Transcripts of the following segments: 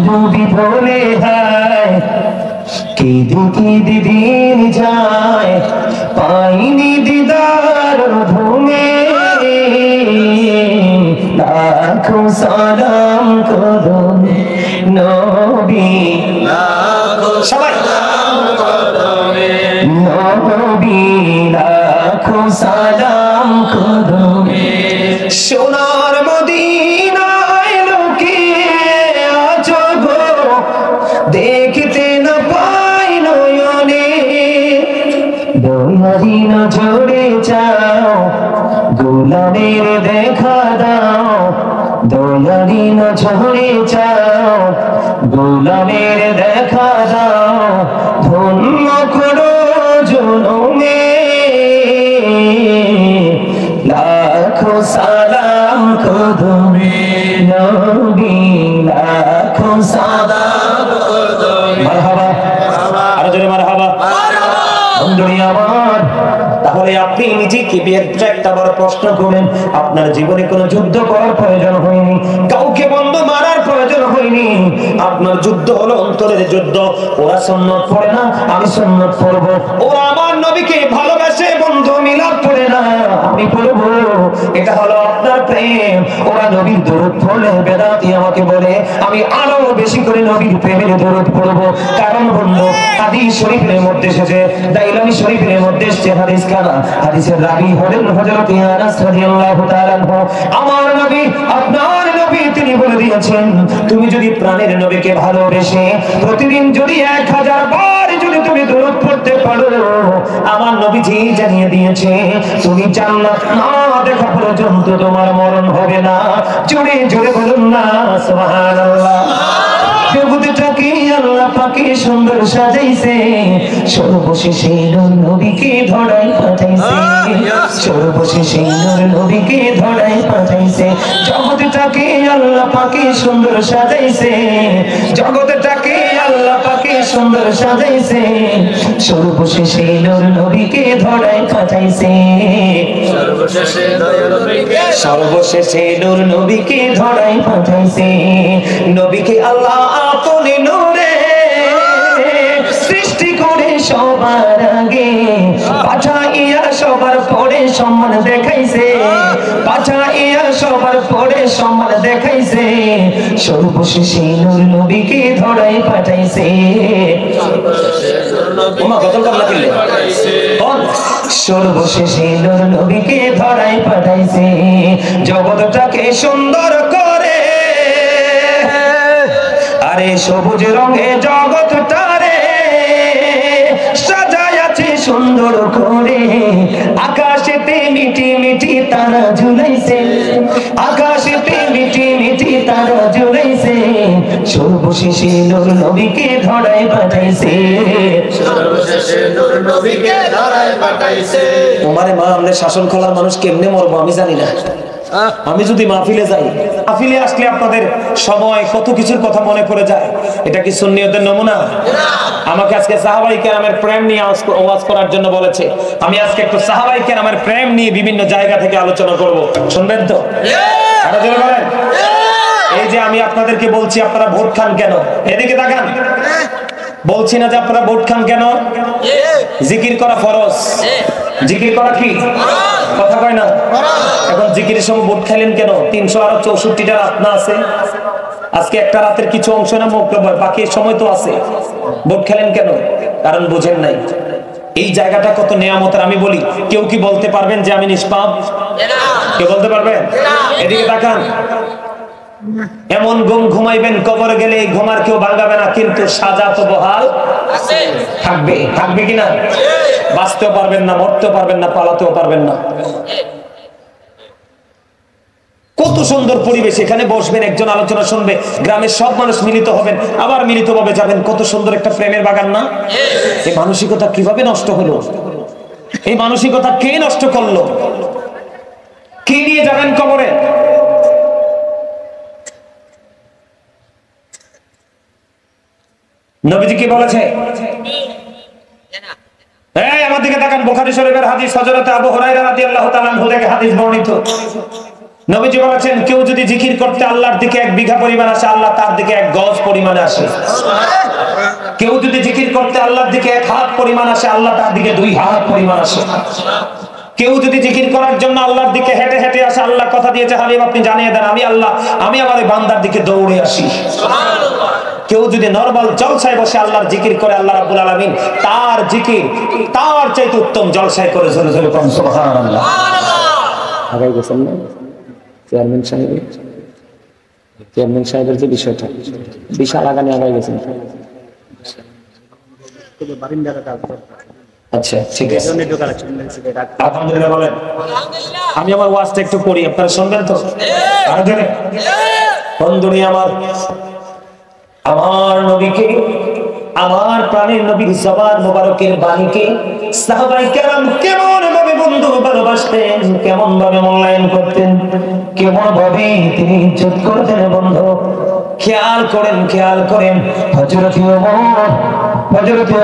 ডুবি বলে হায় কেঁদে কেঁদে দিন যায় পাইনি দিদার ধুমে লাখো সালাম করো নবী সবাই নবী লাখো সালাম করো সোনার মদিনায় লোকে আজব দেখতে না পাই নয়নে দয়ারি নজরে যাও গোলামের দেখা দাও দয়ারি নজরে যাও গোলামের দেখা দাও ধন্য করো জনমে লাখো সালাম কদমে নবী লাখো সালাম কদমে মারহাবা আরো জোরে মারহাবা বন্ধুরি আমার তাহলে আপনি নিজেকে একটা বড় প্রশ্ন করেন আপনার জীবনে কোনো যুদ্ধ করার প্রয়োজন হয়নি কাউকে বন্ধ মারার প্রয়োজন হয়নি আপনার যুদ্ধ হলো অন্তরের যুদ্ধ ওরা সুন্নাত পড়ে না আমি সুন্নাত পড়বো ওরা আমার নবীকে ভালোবাসে বন্ধু মিলাদ পড়ে না আমি পড়বো এটা হলো আপনার প্রেম ওরা নবীর দরুদ পড়লে বেদাতি আমাকে বলে আমি আরো বেশি করে নবীর প্রেমের দরুদ পড়বো কারণ বন্ধু হাদিস শরীফের মধ্যে এসেছে দাইলামি শরীফের মধ্যে এসেছে হাদিস কানা হাদিসের রাবি হলেন হযরত আনাস রাদিয়াল্লাহু তাআলা আনহু আমার নবী আপনার নবী তিনি বলে দিয়েছেন তুমি যদি প্রাণের নবীকে ভালোবেসে প্রতিদিন যদি 1000 বার যদি তুমি দরুদ পড়তে পারো আমার নবীজি জানিয়ে দিয়েছে তুমি জান্নাত না দেখা পর্যন্ত তোমার মরণ হবে না জোরে জোরে বলুন না সুবহানাল্লাহ জগৎটাকে আল্লাহ পাকে সুন্দর সাজাইছে সর্বশেষে নবীকে ধরাই পাঠাইছে সর্বশেষে নবীকে ধরাই পাঠাইছে জগৎটাকে আল্লাহ পাকে সুন্দর সাজাইছে জগৎটাকে আল্লাহ পাকে সুন্দর সাজাইছে সর্বশেষে নবীকে ধরাই পাঠাইছে সর্বশেষে নবীকে ধরাই পাঠাইছে নবীকে আল্লাহ আপনি নূরে সৃষ্টি করে সবার আগে পাঠাইয়া সবার পরে সম্মান দেখাইছে পাঠাইয়া সবার পরে সম্মান দেখাইছে সর্বশেষে নূর নবীকে ধরাই পাঠাইছে সর্বশেষে নূর নবীকে ধরাই পাঠাইছে জগৎটাকে সুন্দর করে আরে সবুজ রঙে জগৎটারে সাজায়াছে সুন্দর করে আকাশেতে মিটি মিটি তারা ঝুলাইছে আকাশেতে মিটি মিটি তারা ঝুলাইছে সর্বশেষে নূর নবীকে ধরাই পাঠাইছে সর্বশেষে নূর নবীকে ধরাই পাঠাইছে ওমারে মা আমরা শাসন খোলার মানুষ কেমনে মরবো আমি জানি না আমি যদি মাহফিলে যাই মাহফিলে আসলে আপনাদের সময় কত কিছুর কথা মনে পড়ে যায় এটা কি সুন্নিয়তের নমুনা আমাকে আজকে সাহাবায়ে কেরামের প্রেম নিয়ে ওয়াজ করার জন্য বলেছে আমি আজকে একটু সাহাবায়ে কেরামের প্রেম নিয়ে বিভিন্ন জায়গা থেকে আলোচনা করব শুনবেন তো আরো জোরে বলেন এই যে আমি আপনাদেরকে বলছি আপনারা ভোট খান কেন এদিকে তাকান বলছি না যে আপনারা ভোট খান কেন জিকির করা ফরজ জিকির করা কি কথা কয় না এখন জিকিরের সময় ভোট খেলেন কেন 364টা রাত না আছে আজকে একটা রাতের কিছু অংশ না বাকি সময় তো আছে ভোট খেলেন কেন কারণ বুঝেন নাই এই জায়গাটা কত নিয়ামতের আমি বলি কেউ কি বলতে পারবেন যে আমি নিষ্পাপ কেউ বলতে পারবেন এদিকে তাকান এমন ঘুমাইবেন কবরে গেলে এই ঘুমার কেউ ভাঙাবে না কিন্তু সাজা তো বহাল আছে থাকবে থাকবে কিনা বাঁচতেও পারবেন না মরতেও পারবেন না পালাতেও পারবেন না কত সুন্দর পরিবেশ এখানে বসবেন একজন আলোচনা শুনবে গ্রামের সব মানুষ মিলিত হবেন আবার মিলিতভাবে যাবেন কত সুন্দর একটা প্রেমের বাগান না এই মানসিকতা কিভাবে নষ্ট হলো এই মানসিকতা কে নষ্ট করলো কে নিয়ে যাবেন কবরে নবীজি কি বলেছে এই আমার দিকে তাকান বুখারী শরীফের হাদিস হযরত আবু হুরায়রা রাদিয়াল্লাহু তাআলা আনহু থেকে হাদিস বর্ণিত নবীজি বলেছেন কেউ যদি জিকির করতে আল্লাহর দিকে 1 বিঘা পরিমাণ আসে, আল্লাহ তার দিকে 1 গজ পরিমাণ আসে। কেউ যদি জিকির করতে আল্লাহর দিকে 1 হাত পরিমাণ আসে, আল্লাহ তার দিকে 2 হাত পরিমাণ আসে। কেউ যদি জিকির করার জন্য আল্লাহর দিকে হেঁটে হেঁটে আসে, আল্লাহ কথা দিয়েছে হাবিব আপনি জানিয়ে দেন আমি আল্লাহ আমি আমার এই বান্দার দিকে দৌড়ে আসি। কেউ যদি নরমাল জলসায় বসে আল্লাহর জিকির করে, আল্লাহ রাব্বুল আলামিন তার জিকির তার চাইতে উত্তম জলসায় করে জোরে জোরে বলুন সুবহানাল্লাহ। আগাই গেছেন না চেয়ারম্যান সাহেবের যে বিষয়টা বিশাল আগানে আগাই গেছেন। আচ্ছা ঠিক আছে, আলহামদুলিল্লাহ বলেন। আমি আমার ওয়াজটা একটু পড়ি, আপনারা শুনবেন তো? বন্ধুরি আমার নবীকে, আমার প্রাণের নবীর জবান মোবারকের বাণীকে সাহাবায়ে কেরাম কেমন ভাবে বন্ধু ভালোবাসতেন, কেমন ভাবে মূল্যায়ন করতেন, কেমন ভাবে তিনি ইজ্জত করতেন বন্ধু। খেয়াল করেন হযরত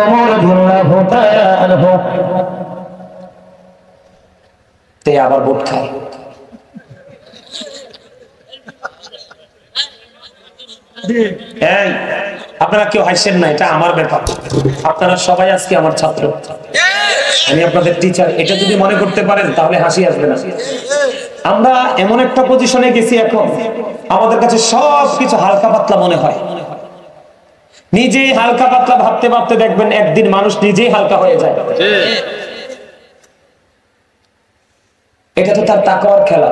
ওমর রাদিয়াল্লাহু তাআলা আনহু তে আবার বুট খায়। এই আপনারা কেউ হাসেন না, এটা আমার ব্যাপার। আপনারা সবাই আজকে আমার ছাত্র, আমি আপনাদের টিচার। এটা যদি মনে করতে পারেন তাহলে হাসি আসবে না। আমরা এমন একটা পজিশনে গেছি এখন, আমাদের কাছে সবকিছু হালকা পাতলা মনে হয়। নিজেই হালকা পাতলা ভাবতে ভাবতে দেখবেন একদিন মানুষ নিজেই হালকা হয়ে যায়। এটা তো তার তাকওয়ার খেলা।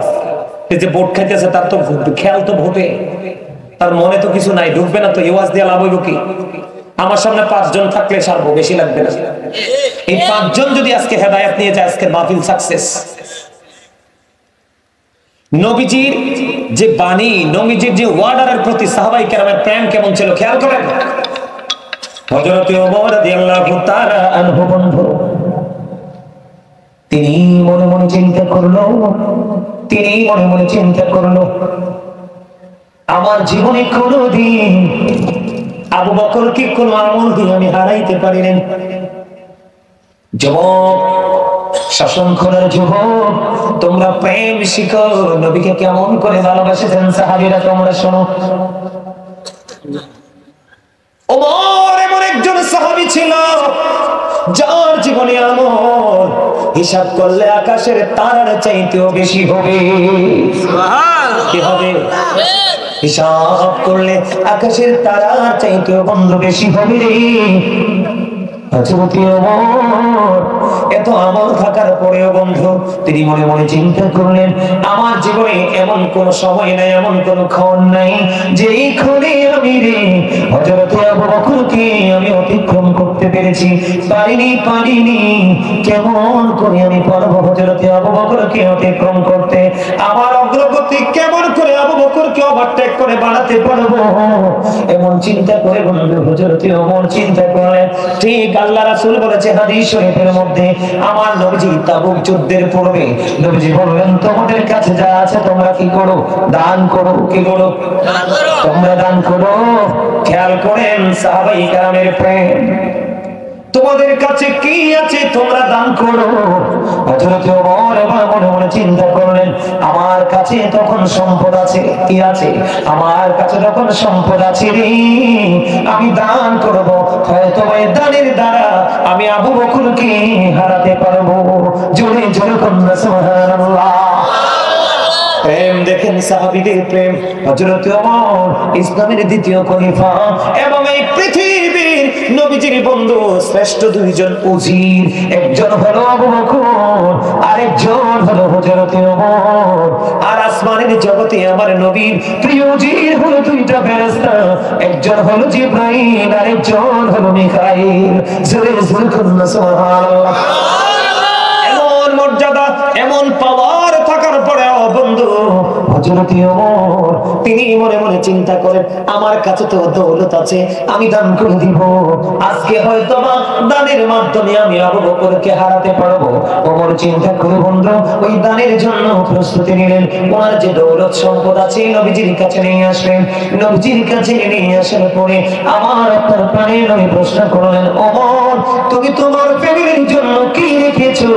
এই যে ভোট খাইতেছে তার তো খেয়াল তো ভোটে, তার মনে তো কিছু নাই, ঢুকবে না তো। ইওয়াজ দিয়ে লাভ হইব কি? আমার সামনে 5 জন থাকলে সারবো, বেশি লাগবে না। এই 5 জন যদি আজকে হেদায়েত নিয়ে যায়, আজকে মাহফিল সাকসেস। নবীজির যে বাণী, নবীজির যে ওয়ার্ডারের প্রতি সাহাবায়ে কেরামের প্রেম কেমন ছিল খেয়াল করেন। হযরত ওমর রাদিয়াল্লাহু তাআলা আনহু বন্ধু, তিনি মনে মনে চিন্তা করলো, আমার জীবনে কোনোদিন আবু বকরকে কোন আমল দিয়ে আমি হারাইতে পারি নাই। যুবক, শাসন করার যুবক, তোমরা প্রেম শিখো, নবীকে কেমন করে ভালোবাসেছেন সাহাবীরা তোমরা শোনো। ওমর এমন একজন সাহাবী ছিল যার জীবনে আমল হিসাব করলে আকাশের তারার চাইতেও বেশি হবে। কি হবে? হিসাব করলে আকাশের তারার চাইতেও বন্ধু বেশি হবে রে। এত আমল থাকার পরেও বন্ধু তিনি মনে মনে চিন্তা করলেন, আমার জীবনে এমন কোন সময় নাই, এমন কোন ক্ষণ নাই যেই ক্ষণে আমি রে হযরত আবু বকরকে আমি অতিক্রম করতে পেরেছি। পারিনি। কেমন করে আমি পারবো হযরত আবু বকরকে অতিক্রম করতে? আমার অগ্রগতি কেমন করে আবু বকরকে ওভারটেক করে বাড়াতে পারবো? এমন চিন্তা করে বন্ধু হযরত ওমর চিন্তা করলেন। ঠিক আল্লাহ রাসূল বলেছে হাদিস শরীফের মধ্যে, আমার নবীজি তাবুক যুদ্ধের পূর্বে নবীজি বললেন, তোমাদের কাছে যা আছে তোমরা কি করো? দান করো। কি করো? তোমরা দান করো। খেয়াল করেন সাহাবায়ে কেরামের প্রেম, তোমাদের কাছে কি আছে তোমরা দান করো। হযরত ওমর এবার মনে মনে চিন্তা করলেন, আমার কাছে তখন সম্পদ আছে। কি আছে? আমার কাছে তখন সম্পদ আছে রে, আমি দান করব। হয়তো এই দানের দ্বারা আমি আবু বকরকে হারাতে পারবো। জোরে জোরে কন্যা সুবহানাল্লাহ। প্রেম দেখেন সাহাবীদের প্রেম। হযরত ওমর ইসলামের দ্বিতীয় খলিফা এবং এই পৃথিবীর নবীজির বন্ধু শ্রেষ্ঠ 2 জন উজির, একজন হলো আবু বকর, আরেকজন হলো হযরত ওমর। আর আসমানের জগতে আমার নবীর প্রিয় উজির হলো 2টা ফেরেশতা, একজন হলো জিবরাইল, আরেকজন হলো মিকাইল। জোরে জোরে কন্যা সুবহানাল্লাহ। এমন মর্যাদা, এমন পাওয়ার থাকার পরেও বন্ধু হযরত ওমর তিনি মনে মনে চিন্তা করেন, আমার কাছে তো দৌলত আছে, আমি দান করে দিব। আজকে হয়তো দানের মাধ্যমে আমি আবু বকরকে হারাতে পারবো। ওমর চিন্তা করে বন্ধু ওই দানের জন্য প্রস্তুতি নিলেন। ওনার যে দৌলত সম্পদ আছে নবীজির কাছে নিয়ে আসলেন। নবীজির কাছে নিয়ে আসার পরে আমার আপনার প্রাণের নবী প্রশ্ন করলেন, ওমর তুমি তোমার ফ্যামিলির জন্য কি রেখেছো?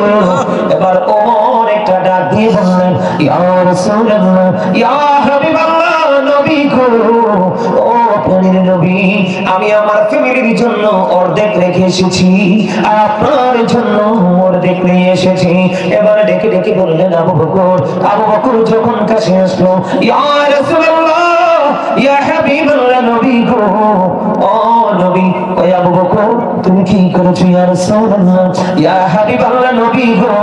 এবার ওমর একটা ডাক দিয়ে বললেন, ইয়া রাসূলুল্লাহ, ইয়া হাবিবাল্লাহ, নবী গো, ও প্রাণের নবী, আমি আমার ফ্যামিলির জন্য অর্ধেক রেখে এসেছি, আর আপনার জন্য অর্ধেক নিয়ে এসেছি। এবার ডেকে ডেকে বললেন আবু বকর। আবু বকর যখন কাছে আসলো, ইয়া রাসূলুল্লাহ, ইয়া হাবিবাল্লাহ, নবী গো, ও নবী, ও আবু বকর, তুমি কি করেছো? ইয়া রাসূলুল্লাহ, ইয়া হাবিবাল্লাহ, নবী গো,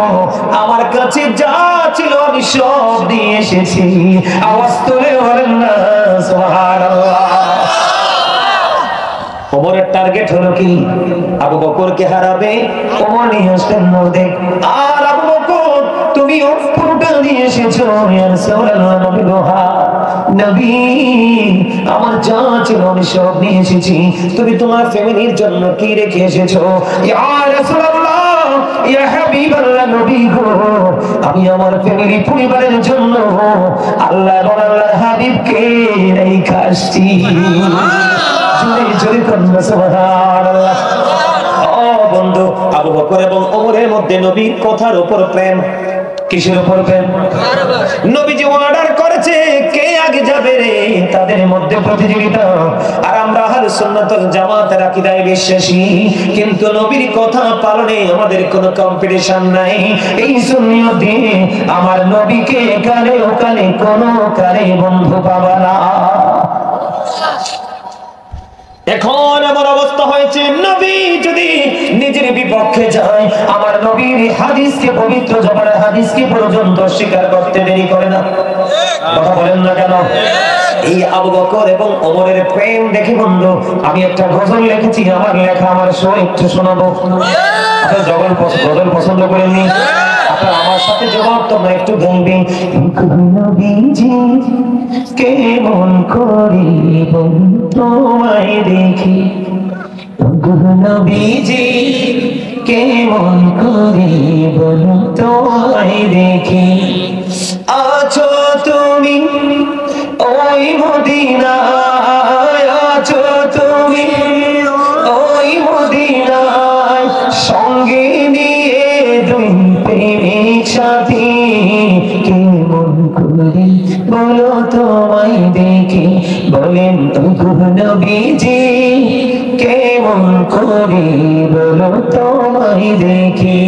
আমার কাছে যা ছিল আমি সব দিয়ে এসেছি। আওয়াজ তুলে বলেন না সুবহানাল্লাহ। ওমরের টার্গেট হলো কি? আবু বকরকে হারাবে। ওমর নিয়ে আসলেন অর্ধেক। আর আবু বকর, তুমি পুরোটা দিয়ে এসেছো। ইয়া রাসূলুল্লাহ, নবী গো, নবী, আমার যা ছিল আমি সব নিয়ে এসেছি। তুমি তোমার ফ্যামিলির জন্য কি রেখে এসেছো? ইয়া রাসূলুল্লাহ, ইয়া হাবিবাল্লাহ, নবী গো, আমি আমার ফ্যামিলি পরিবারের জন্য আল্লাহ এবং আল্লাহর হাবিবকে রেখে আসছি। জোরে কন্যা সুবহানাল্লাহ। ও বন্ধু, আবু বকর এবং ওমরের মধ্যে নবীর কথার উপর প্রেম। কিসের উপর প্রেম? নবীজি অর্ডার করেছে কে আগে যাবে রে, তাদের মধ্যে প্রতিযোগিতা। আর আমরা আহলুস সুন্নাত ওয়াল জামাতের আকীদায় বিশ্বাসী, কিন্তু নবীর কথা পালনে আমাদের কোনো কম্পিটিশন নাই। এই সুন্নিয়তে আমার নবীকে কালে ওকালে কোনো কালে বন্ধু পাবা না। এখন এমন অবস্থা হয়েছে, নবী যদি নিজের বিপক্ষে যায়, আমার নবীর হাদিসকে, পবিত্র জবানের হাদিসকে পর্যন্ত স্বীকার করতে দেরি করে না। কথা বলেন না কেন? এই আবু বকর এবং ওমরের প্রেম দেখে বন্ধু, আমি একটা গজল লিখেছি, আমার লেখা, আমার শো একটু শোনাবো। আপনারা গজল পছন্দ করেননি? আপনারা আমার সাথে জবাব তোমরা একটু গাইবেন। নবীজি কেমন করি তোমায় দেখি, নবীজি কেমন করি বলো তোমায় দেখি, আছো তুমি ওই মদিনায়, আছো তুমি ওই মদিনায়, সঙ্গে নিয়ে দুই প্রেমিক সাথী, কেমন করি বলো তোমায় দেখি, বলেন নবীজি কেমন করি বলো তোমায় দেখি।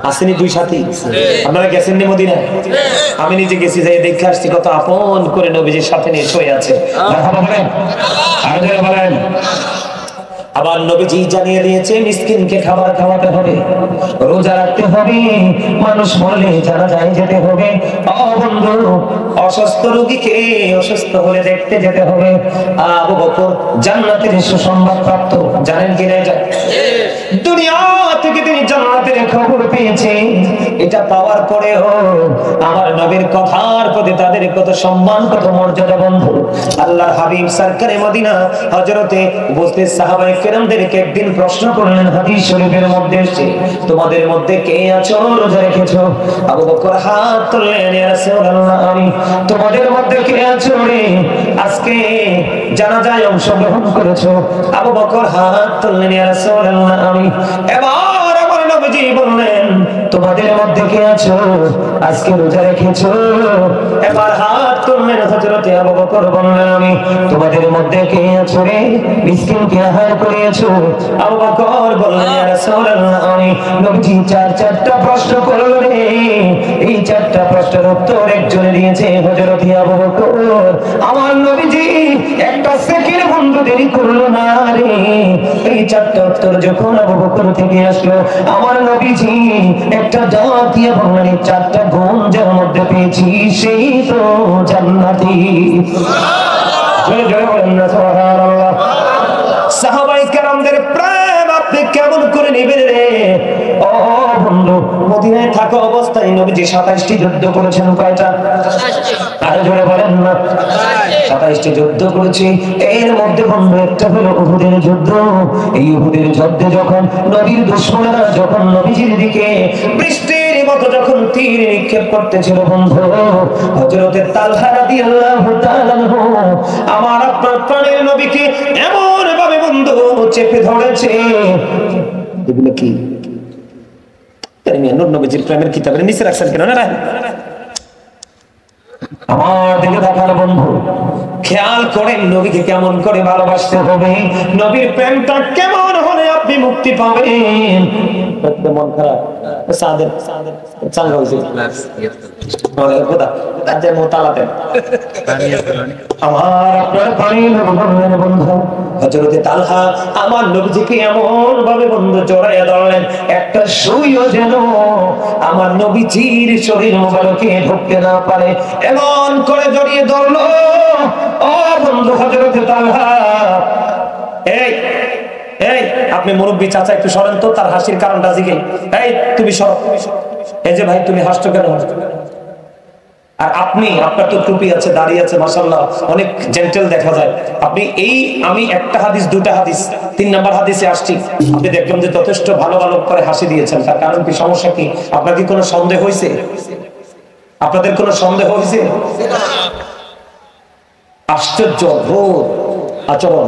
আসেনি দুই সাথী? আপনারা গেছেন নি মদিনায়? আমি নিজে গেছি, যাই দেখে আসছি কত আপন করে নবীজির সাথে নিয়ে শুয়ে আছে। বলেন। আবার নবীজি জানিয়ে দিয়েছে মিসকিনকে খাবার খাওয়াতে হবে, রোজা রাখতে হবে, মানুষ মরলে জানাজায় যেতে হবে, বন্ধু অসুস্থ রোগীকে অসুস্থ হলে দেখতে যেতে হবে। আবু বকর জান্নাতের সুসংবাদ প্রাপ্ত, জানেন কি না? দুনিয়া থেকে তিনি জান্নাতের খবর পেয়েছে। এটা পাওয়ার পরেও আমার নবীর কথার প্রতি তাদের কত সম্মান, কত মর্যাদা। বন্ধু, আল্লাহর হাবিব সরকারে মদিনা হযরতে উপস্থিত সাহাবায়ে কেরামদেরকে একদিন প্রশ্ন করলেন, হাদিস শরীফের মধ্যে এসেছে, তোমাদের মধ্যে কে আছো রোজা রেখেছো? আবু বকর হাত তুললেন, ইয়া রাসূলুল্লাহ, আমি। তোমাদের মধ্যে কে আছো রে আজকে জানাজায় অংশগ্রহণ করেছো? আবু বকর হাত তুললেন, ইয়া রাসূলুল্লাহ, আমি। এবার আমার নবীজি বললেন, তোমাদের মধ্যে কে আছো আজকে রোজা রেখেছো? এবার হাত তুললেন হযরতে আবু বকর, বললেন, আমি। তোমাদের মধ্যে কে আছো রে মিসকিনকে আহার করিয়েছো? আবু বকর বললেন, ইয়া রাসূলুল্লাহ, আমি। নবীজি চারটা প্রশ্ন করলেন রে, এই চারটা প্রশ্নের উত্তর একজনে দিয়েছে হযরতে আবু বকর। আমার নবীজি একটা সেকেন্ড বন্ধু দেরি করলো না রে, এই চারটা উত্তর যখন আবু বকর থেকে আসলো, আমার নবীজি একটা দাওয়াত দিয়ে বললেন, চারটা গুণ যার মধ্যে পেয়েছি সেই তো জান্নাতি। জোরে জোরে বলেন না সুবহানাল্লাহ। সাহাবায়ে কেরামদের প্রেম আপনি কেমন করে নেবেন রে? ও বন্ধু, মদিনায় থাকা অবস্থায় নবীজি 27টি যুদ্ধ করেছেন। কয়টা? আর জোরে বলেন না। 27টি যুদ্ধ করেছে। এর মধ্যে বন্ধু একটা হলো উহুদের যুদ্ধ। এই উহুদের যুদ্ধে যখন নবীর দুশমনেরা যখন নবীজির দিকে বৃষ্টির মতো যখন তীর নিক্ষেপ করতেছিল বন্ধু, হযরতে তালহা রাদিয়াল্লাহু তাআলা আমার আপনার প্রাণের নবীকে এমন ভাবে বন্ধু চেপে ধরেছে। এগুলো কি? করে মিয়া নূর নবীজির প্রেমের কিতাবের নিচে রাখছেন কেন না? আমার দিকে দেখার বন্ধু, খেয়াল করেন নবীকে কেমন করে ভালোবাসতে হবে, নবীর প্রেমটা কেমন হলে আপনি মুক্তি পাবেন। মন খারাপ সাদের চাঙ্গা হয়েছে আমার নবীজিকে এমন ভাবে বন্ধু জড়াইয়া ধরলেন, একটা সুইও যেন আমার নবীজির শরীর মোবারকে ঢুকতে না পারে, এমন করে জড়িয়ে ধরলো। ও বন্ধু হযরতে তালহা, এই এই আপনি মুরব্বী চাচা একটু সরেন তো, তার হাসির কারণটা জিজ্ঞেস। এই তুমি সরো। এই যে ভাই তুমি হাসছো কেন? আর আপনি, আপনার তো টুপি আছে, দাড়ি আছে, মাশাআল্লাহ অনেক জেন্টেল দেখা যায়। আপনি এই আমি একটা হাদিস, দুটা হাদিস, 3 নাম্বার হাদিসে আসছি, আপনি দেখলাম যে যথেষ্ট ভালো ভালো করে হাসি দিয়েছেন। তার কারণ কি, সমস্যা কি? আপনার কি কোনো সন্দেহ হয়েছে? আপনাদের কোনো সন্দেহ হয়েছে? আশ্চর্য অদ্ভুত আচরণ।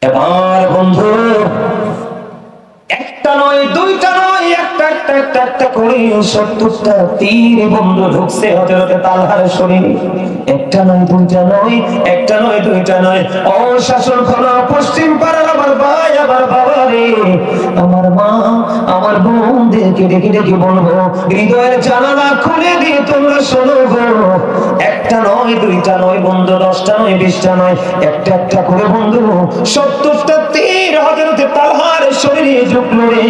এবার বন্ধু একটা নয়, দুইটা নয়, একটা করে 70টা তীর বন্ধু ঢুকছে হযরতে তালহার শরীরে। একটা নয়, দুইটা নয়, একটা নয়, দুইটা নয়। ও শাসন খোলা পশ্চিম পাড়ার আমার ভাই, আমার বাবা রে, আমার মা, আমার বোনদেরকে ডেকে ডেকে বলবো, হৃদয়ের জানালা খুলে দিয়ে তোমরা শোনো গো। একটা নয়, দুইটা নয় বন্ধু, 10টা নয়, 20টা নয়, একটা করে বন্ধু 70টা তীর হযরতে তালহার শরীরে ঢুকলো রে।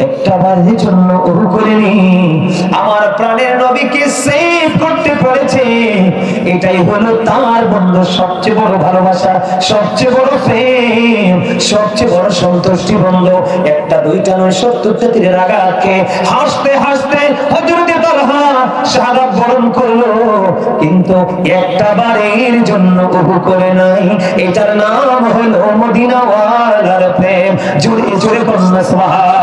একটা বারের জন্য ওহু করেনি, আমার প্রাণের নবীকে সেভ করতে পেরেছে। এটাই হলো তার বন্ধু সবচেয়ে বড় ভালোবাসা, সবচেয়ে বড় প্রেম, সবচেয়ে বড় সন্তুষ্টি বন্ধু। একটা দুইটা নয়, 70টা তীরের আঘাতকে হাসতে হাসতে হযরতে তালহা শাহাদাত বরণ করলো, কিন্তু একটা বারের জন্য ওহু করে নাই। এটার নাম হলো মদিনাওয়ালার প্রেম। জোরে জোরে বলুন সুবহানাল্লাহ।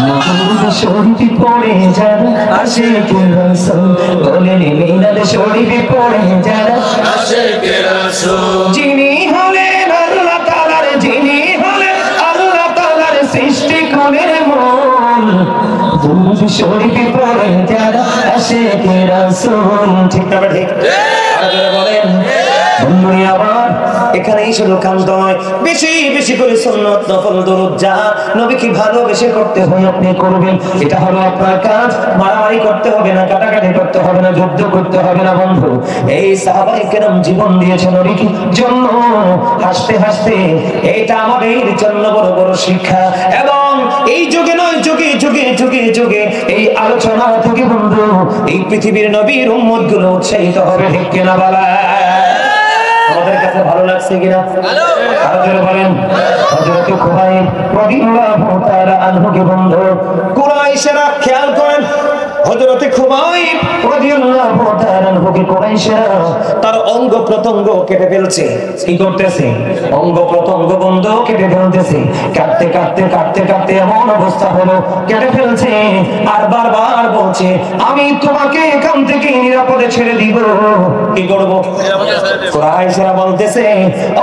মিলাদ শরীফে পড়ে যারা আশিকে রাসূল, বলেন মিলাদ শরীফে পড়ে যারা আশিকে রাসূল, যিনি হলেন আল্লাহ তাআলার, যিনি হলেন আল্লাহ তাআলার সৃষ্টি কোণের মূল, দুরূদ শরীফে পড়ে যারা আশিকে রাসূল। ঠিক না ঠিক? আপনারা বলেন বন্ধুরা, আবার এখানেই শুধু কান্ত নয়, বেশি বেশি করে সুন্নাত নফল দরুদ যা নবীকে ভালোবেসে করতে হয় আপনি করবেন। এটা হলো আপনার কাজ। মারামারি করতে হবে না, কাটাকাটি করতে হবে না, যুদ্ধ করতে হবে না বন্ধু। এই সাহাবায়ে কেরাম জীবন দিয়েছে নবীর জন্য, হাসতে হাসতে। এটা আমাদের জন্য বড় বড় শিক্ষা। এবং এই যুগে নয়, যুগে যুগে যুগে যুগে এই আলোচনা থেকে বন্ধু এই পৃথিবীর নবীর উম্মত গুলো উৎসাহিত হবে। ঠিক কিনা বলা? আমাদের কাছে ভালো লাগছে কিনা? আরো জোরে বলেন। হযরত খুবাইব রাদিয়াল্লাহু তাআলা আনহুকে বন্ধু কুরাইশরা খেয়াল করেন, হযরত খুবাইব রাদিয়াল্লাহু তাআলা আনহুকে কুরাইশরা তার অঙ্গ প্রত্যঙ্গ কেটে ফেলছে। কি করতেছে? অঙ্গ প্রত্যঙ্গ বন্ধু কেটে ফেলতেছে। কাটতে কাটতে কাটতে কাটতে এমন অবস্থা হলো কেটে ফেলছে, আর বারবার বলছে, আমি তোমাকে এখান থেকে নিরাপদে ছেড়ে দিব। কি করব? কুরাইশরা বলতেছে,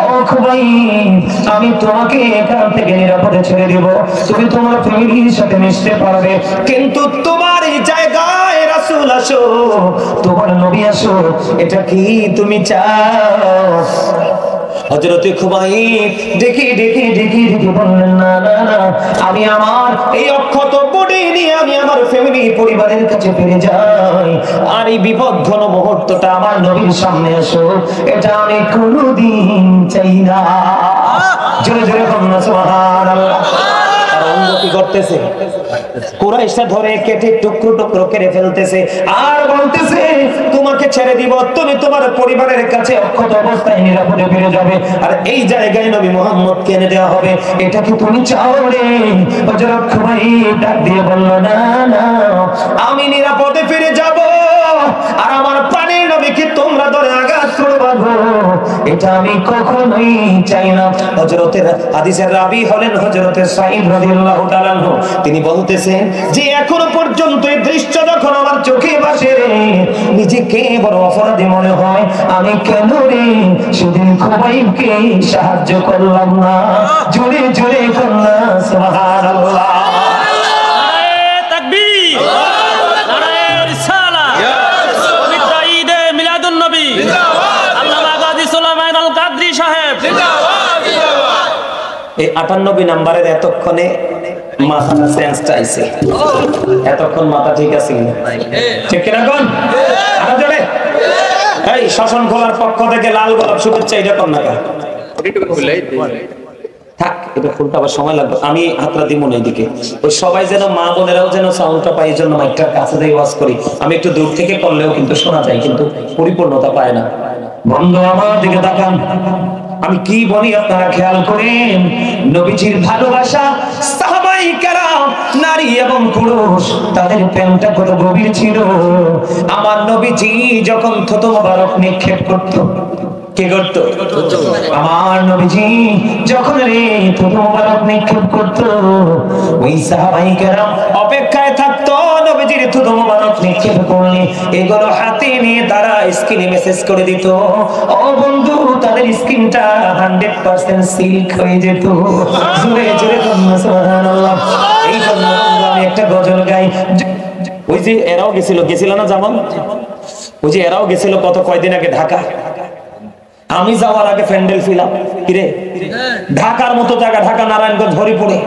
ও খুবাইব, আমি তোমাকে এখান থেকে নিরাপদে ছেড়ে দিব, তুমি তোমার ফ্যামিলির সাথে মিশতে পারবে, কিন্তু তোমার এই জায়গায় রাসূল আসো, তোমার নবী আসো, এটা কি তুমি চাও? হযরত খুবাইব ডেকে ডেকে ডেকে ডেকে বললেন, না না না, আমি আমার এই অক্ষত বডি নিয়ে আমি আমার ফ্যামিলি পরিবারের কাছে ফিরে যাই, আর এই বিপদঘন মুহূর্তটা আমার নবীর সামনে আসো, এটা আমি কোনোদিন চাই না। জোরে জোরে বলুন সুবহানাল্লাহ। আর অঙ্গ কি করতেছে? কুরাইশরা ধরে কেটে টুকরো টুকরো করে ফেলতেছে, আর বলতেছে, তোমাকে ছেড়ে দিব, তুমি তোমার পরিবারের কাছে অক্ষত অবস্থায় নিরাপদে ফিরে যাবে, আর এই জায়গায় নবী মুহাম্মদকে এনে দেওয়া হবে, এটা কি তুমি চাও রে? হযরত খুবাইব ডাক দিয়ে বলল, না না, আমি নিরাপদে ফিরে যাব, আর আমার প্রাণের নবীকে তোমরা ধরে আঘাত করবে, এটা আমি কখনোই চাই না। হযরতের হাদিসের রাবী হলেন হযরতে সাঈদ রাদিয়াল্লাহু তাআলা আনহু। তিনি বলতেছেন যে এখনো পর্যন্ত এই দৃশ্য যখন আমার চোখে ভাসে রে, নিজেকে বড় অপরাধী মনে হয়। আমি কেন রে সেদিন খুবাইবকে সাহায্য করলাম না? জোরে জোরে করলাম সুবহানাল্লাহ। এই 98 নাম্বারের এতক্ষণে মাথাটা সেন্সটা আইছে, এতক্ষণ মাথা ঠিক আছে কিনা? ঠিক কিনা কোন? আরো জোরে। এই শাসন খোলার পক্ষ থেকে লাল গোলাপ শুভেচ্ছা এটা কোন নাকা? থাক, এটা খুলতে আবার সময় লাগবে। আমি হাতটা দিব না এইদিকে। ওই সবাই যেন, মা বোনেরাও যেন সাউন্ডটা পাই, এই জন্য মাইকটার কাছে দিয়ে ওয়াজ করি। আমি একটু দূর থেকে করলেও কিন্তু শোনা যায়, কিন্তু পরিপূর্ণতা পায় না। বন্ধু আমার দিকে তাকান, আমি কি বলি আপনারা খেয়াল করেন। নবীজির ভালোবাসা, সাহাবায়ে কেরাম নারী এবং পুরুষ তাদের প্রেমটা কত গভীর ছিল। আমার নবীজি যখন থুতু মোবারক নিক্ষেপ করত, কে করত? আমার নবীজি যখন রে থুতু মোবারক নিক্ষেপ করত, ওই সাহাবায়ে কেরাম অপেক্ষায় থাকতো নবীজির থুতু মোবারক নিক্ষেপ করলে এগুলো হাতে নিয়ে তারা স্ক্রিনে মেসেজ করে দিত। ও বন্ধু, তাদের স্ক্রিনটা 100% সিল্ক হয়ে যেত। জোরে জোরে সুবহানাল্লাহ। এই জন্য আমি একটা গজল গাই। ওই যে এরাও গেছিল না জামান, ওই যে এরাও গেছিল কত কয়দিন আগে ঢাকা। আমি যাওয়ার আগে প্যান্ডেল ফিলাম কিরে, ঢাকার মতো জায়গা, ঢাকা নারায়ণগঞ্জ হরিপুরে।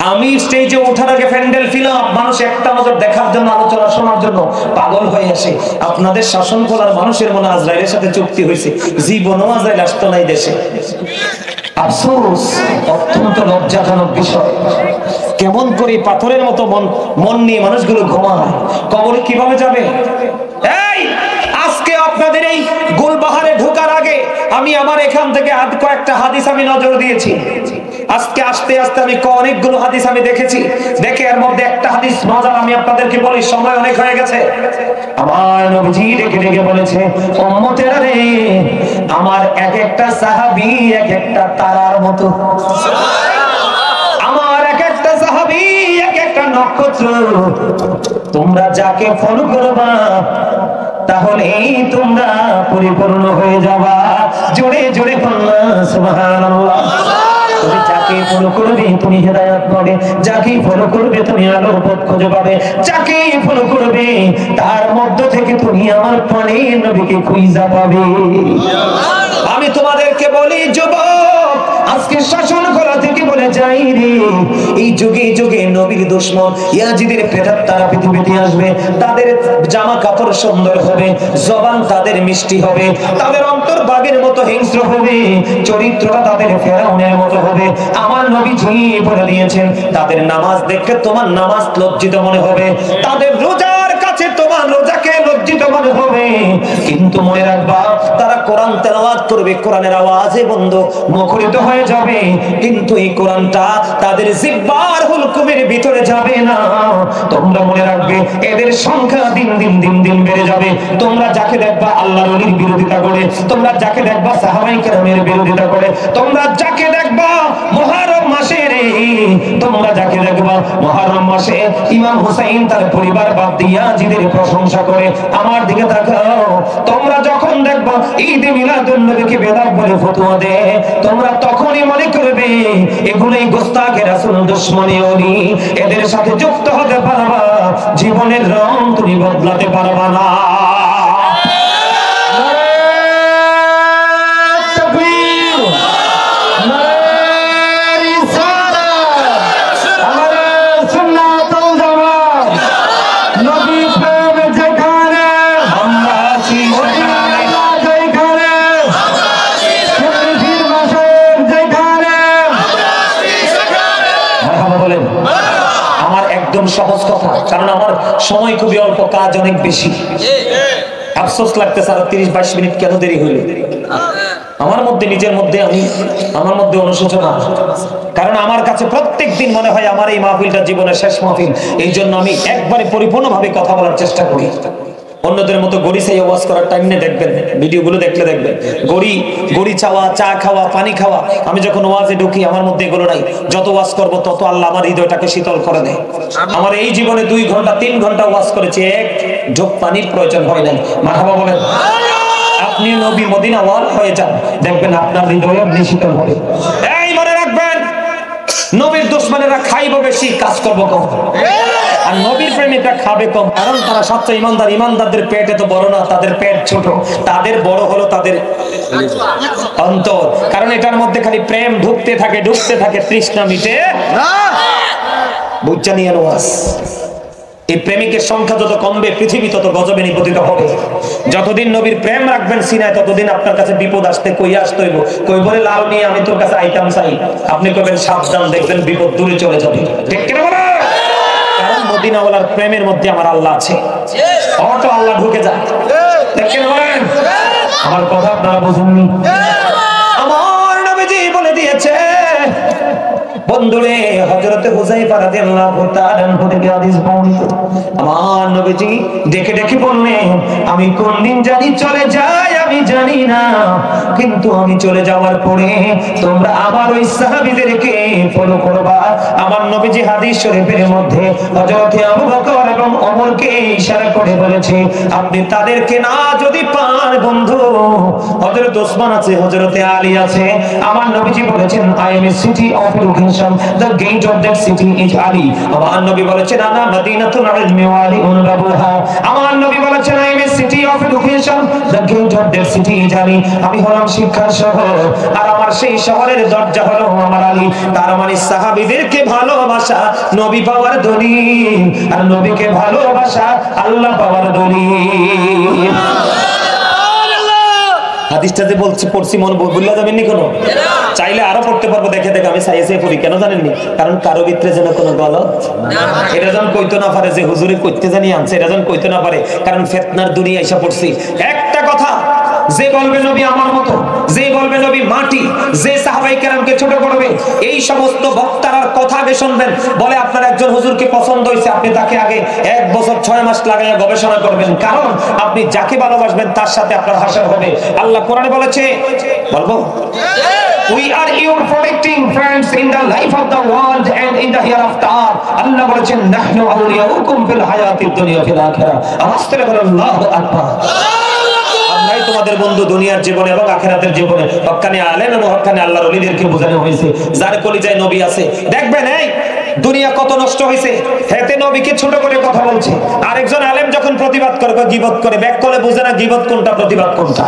আমি স্টেজে ওঠার আগে প্যান্ডেল ফিলাম, মানুষ একটা নজর দেখার জন্য, আলোচনা শোনার জন্য পাগল হয়ে আসে। আপনাদের শাসন করার মানুষের মনে আজরাইলের সাথে চুক্তি হয়েছে, জীবনও আজরাইল আসতো না এই দেশে। আফসোস, অত্যন্ত লজ্জাজনক বিষয়। কেমন করে পাথরের মতো মন নিয়ে মানুষগুলো ঘুমায়, কবরে কিভাবে যাবে? এই আজকে আপনাদের এই গুলবাহারে ঢোকার আগে আমি আমার এখান থেকে কয়েকটা হাদিস আমি নজর দিয়েছি। আজকে আস্তে আস্তে আমি অনেকগুলো হাদিস আমি দেখেছি, দেখে এর মধ্যে একটা হাদিস মজার আমি আপনাদেরকে বলি, সময় অনেক হয়ে গেছে। আমার নবীজি ডেকে ডেকে বলেছে, উম্মতেরা রে, আমার এক একটা সাহাবী এক একটা তারার মতো, আমার এক একটা সাহাবী এক একটা নক্ষত্র। তোমরা যাকে ফলো করবা তাহলে তোমরা পরিপূর্ণ হয়ে যাবা। জোরে জোরে সুবহানাল্লাহ। তুমি যাকে ফলো করবে তুমি হেদায়েত পাবে, যাকে ফলো করবে তুমি আলোর পথ খুঁজে পাবে, যাকে ফলো করবে তার মধ্য থেকে তুমি আমার প্রাণের নবীকে খুঁজে পাবে। আমি তোমাদেরকে বলি যুবক, আজকে শাসন করা থেকে বলে যাই রে, এই যুগে যুগে নবীর দুশমন ইয়াজিদের পেটার তারা পৃথিবীতে আসবে। তাদের জামা কাপড় সুন্দর হবে, জবান তাদের মিষ্টি হবে, তাদের অন্তর বাঘের মতো হিংস্র হবে, চরিত্রটা তাদের ফেরাউনের মতো হবে। আমার নবীজি বলে দিয়েছেন, তাদের নামাজ দেখে তোমার নামাজ লজ্জিত মনে হবে, তাদের রোজার কাছে তোমার রোজাকে লজ্জিত মনে হবে। কিন্তু মনে রাখবা, তারা কোরআন তেলাওয়াত করবে, কোরআনের আওয়াজে বন্ধ মুখরিত হয়ে যাবে, কিন্তু এই কোরআনটা তাদের জিহ্বার হুলকুমের ভিতরে যাবে না। তোমরা মনে রাখবে, এদের সংখ্যা দিন দিন দিন দিন বেড়ে যাবে। তোমরা যাকে দেখবা আল্লাহর ওলির বিরোধিতা করে, তোমরা যাকে দেখবা সাহাবায়ে কেরামের বিরোধিতা করে, তোমরা যাকে দেখবা মুহররম মাসে রে, তোমরা যাকে দেখবা মুহররম মাসে ইমাম হুসাইন তার পরিবার বাদ দিয়া জিদের প্রশংসা করে। আমার দিকে তাকাও, তোমরা যখন দেখবা ঈদে মিলাদুন নবীকে বেদাত বলে ফতোয়া দেয়, তোমরা তখনই মনে করবে এগুলোই গোস্তাখে রাসূল দুশমনী ওলি। এদের সাথে যুক্ত হতে পারবা, জীবনের রং তুমি বদলাতে পারবা না। সহজ কথা, কারণ আমার সময় খুবই অল্প, কাজ অনেক বেশি। আফসোস লাগতেছে আরো 30-22 মিনিট কেন দেরি হইল। আমার মধ্যে নিজের মধ্যে আমার মধ্যে অনুশোচনা, কারণ আমার কাছে প্রত্যেক দিন মনে হয় আমার এই মাহফিলটা জীবনের শেষ মাহফিল। এই জন্য আমি একবারে পরিপূর্ণভাবে কথা বলার চেষ্টা করি, অন্যদের মতো গড়ি চাই ওয়াজ করার টাইম নেই, দেখবেন ভিডিওগুলো দেখলে দেখবেন গড়ি চাওয়া, চা খাওয়া, পানি খাওয়া। আমি যখন ওয়াজে ঢুকি আমার মধ্যে এগুলো নাই। যত ওয়াজ করব তত আল্লাহ আমার হৃদয়টাকে শীতল করে দেয়। আমার এই জীবনে 2 ঘন্টা 3 ঘন্টা ওয়াজ করেছি, এক ঢোক পানির প্রয়োজন হয় নাই। মারহাবা বলেন। আপনি নবী মদিনা ওয়াল হয়ে যান, দেখবেন আপনার হৃদয় এমনি শীতল হবে। এই মনে রাখবেন, নবীর দুশমনেরা খাইব বেশি, কাজ করব কম। আর নবীর প্রেমিকরা খাবে কম, কারণ তারা সবচেয়ে ইমানদার। ইমানদারদের পেট এত বড় না, তাদের পেট ছোট। তাদের বড় হলো তাদের অন্তর, কারণ এটার মধ্যে খালি প্রেম ঢুকতে থাকে তৃষ্ণা মিটে না। বুঝা নিয়ে ওয়াজ। এই প্রেমিকের সংখ্যা যত কমবে পৃথিবী তত গজবে নিপতিত হবে। যতদিন নবীর প্রেম রাখবেন সিনায়, ততদিন আপনার কাছে বিপদ আসতে কই আসতে হইব। কই বলে লাল নিয়ে আমি তোর কাছে আইতাম চাই, আপনি কইবেন সাবধান, দেখবেন বিপদ দূরে চলে যাবে। ঠিক কিনা বলে? কারণ মদিনাওয়ালার প্রেমের মধ্যে আমার আল্লাহ আছে, অটো আল্লাহ ঢুকে যায়। ঠিক কিনা বলেন? আমার কথা আপনারা বুঝুননি? আমার নবীজি বলে দিয়েছে বন্ধুরে, হযরতে হুযায়ফা রাদিয়াল্লাহু তাআলা আনহু থেকে হাদিস বর্ণিত। আমার নবীজি ডেকে ডেকে বললেন, আমি কোন দিন জানি চলে যাই আমি জানি না, কিন্তু আমি চলে যাওয়ার পরে তোমরা আবার ওই সাহাবীদেরকে ফলো করবা। আমার নবীজি হাদিস শরীফের মধ্যে হযরতে আবু বকর এবং ওমরকে ইশারা করে বলেছে, আপনি তাদেরকে না যদি পান বন্ধু, হযরত ওসমান আছে, হযরতে আলী আছে। আমার নবীজি বলেছেন, I M a city of education, the gate of that city is Ali। আমার নবী বলেছেন, আনা মদিনাতুল ইলমি ওয়া আলিউন বাবুহা। আমার নবী বলেছেন, I am a city of education, the gate of that city is Ali। আমি হলাম শিক্ষার শহর, আর আমার সেই শহরের দরজা হলো আমার আলী। তার মানে সাহাবীদেরকে ভালোবাসা নবী পাওয়ার দলিল, আর নবীকে ভালোবাসা আল্লাহ পাওয়ার দলিল। হাদিসটা যে বলছি পড়ছি মনে ভুলে যাবেন নি কোনো? চাইলে আরো পড়তে পারবো, দেখে দেখে আমি চাইছে পড়ি। কেন জানেননি? কারণ কারো ভিতরে যেন কোনো গলত এটা যেন কইতে না পারে যে হুজুরে কইতে জানি আনছে, এটা যেন কইতে না পারে। কারণ ফিতনার দুনিয়া এসে পড়ছি। একটা কথা, যে বলবে নবী আমার মতো, যে বলবে নবী মাটি, যে সাহাবায়ে কেরামকে ছোট করবে, এই সমস্ত বক্তার কথা আগে শুনবেন। বলে আপনার একজন হুজুরকে পছন্দ হয়েছে, আপনি তাকে আগে 1 বছর 6 মাস লাগাইয়া গবেষণা করবেন, কারণ আপনি যাকে ভালোবাসবেন তার সাথে আপনার হাসর হবে। আল্লাহ কোরআনে বলেছে, বলবো, we are your protecting friends in the life of the world and in the hereafter। আল্লাহ বলেছেন, নাহনু আউলিয়াউকুম ফিল হায়াতিদ দুনিয়া ফিল আখিরাহ। আল্লাহু আকবার। আমরাই তোমাদের বন্ধু দুনিয়ার জীবনে এবং আখিরাতের জীবনে। হক্কানি আলেম এবং হক্কানি আল্লাহর ওলিদেরকে বোঝানো হয়েছে, যার কলিজায় নবী আছে। দেখবেন এই দুনিয়া কত নষ্ট হয়েছে, হেতে নবীকে ছোট করে কথা বলছে। আরেকজন আলেম যখন প্রতিবাদ করবে, গীবত করে, ব্যাক করে বুঝে না গীবত কোনটা প্রতিবাদ কোনটা।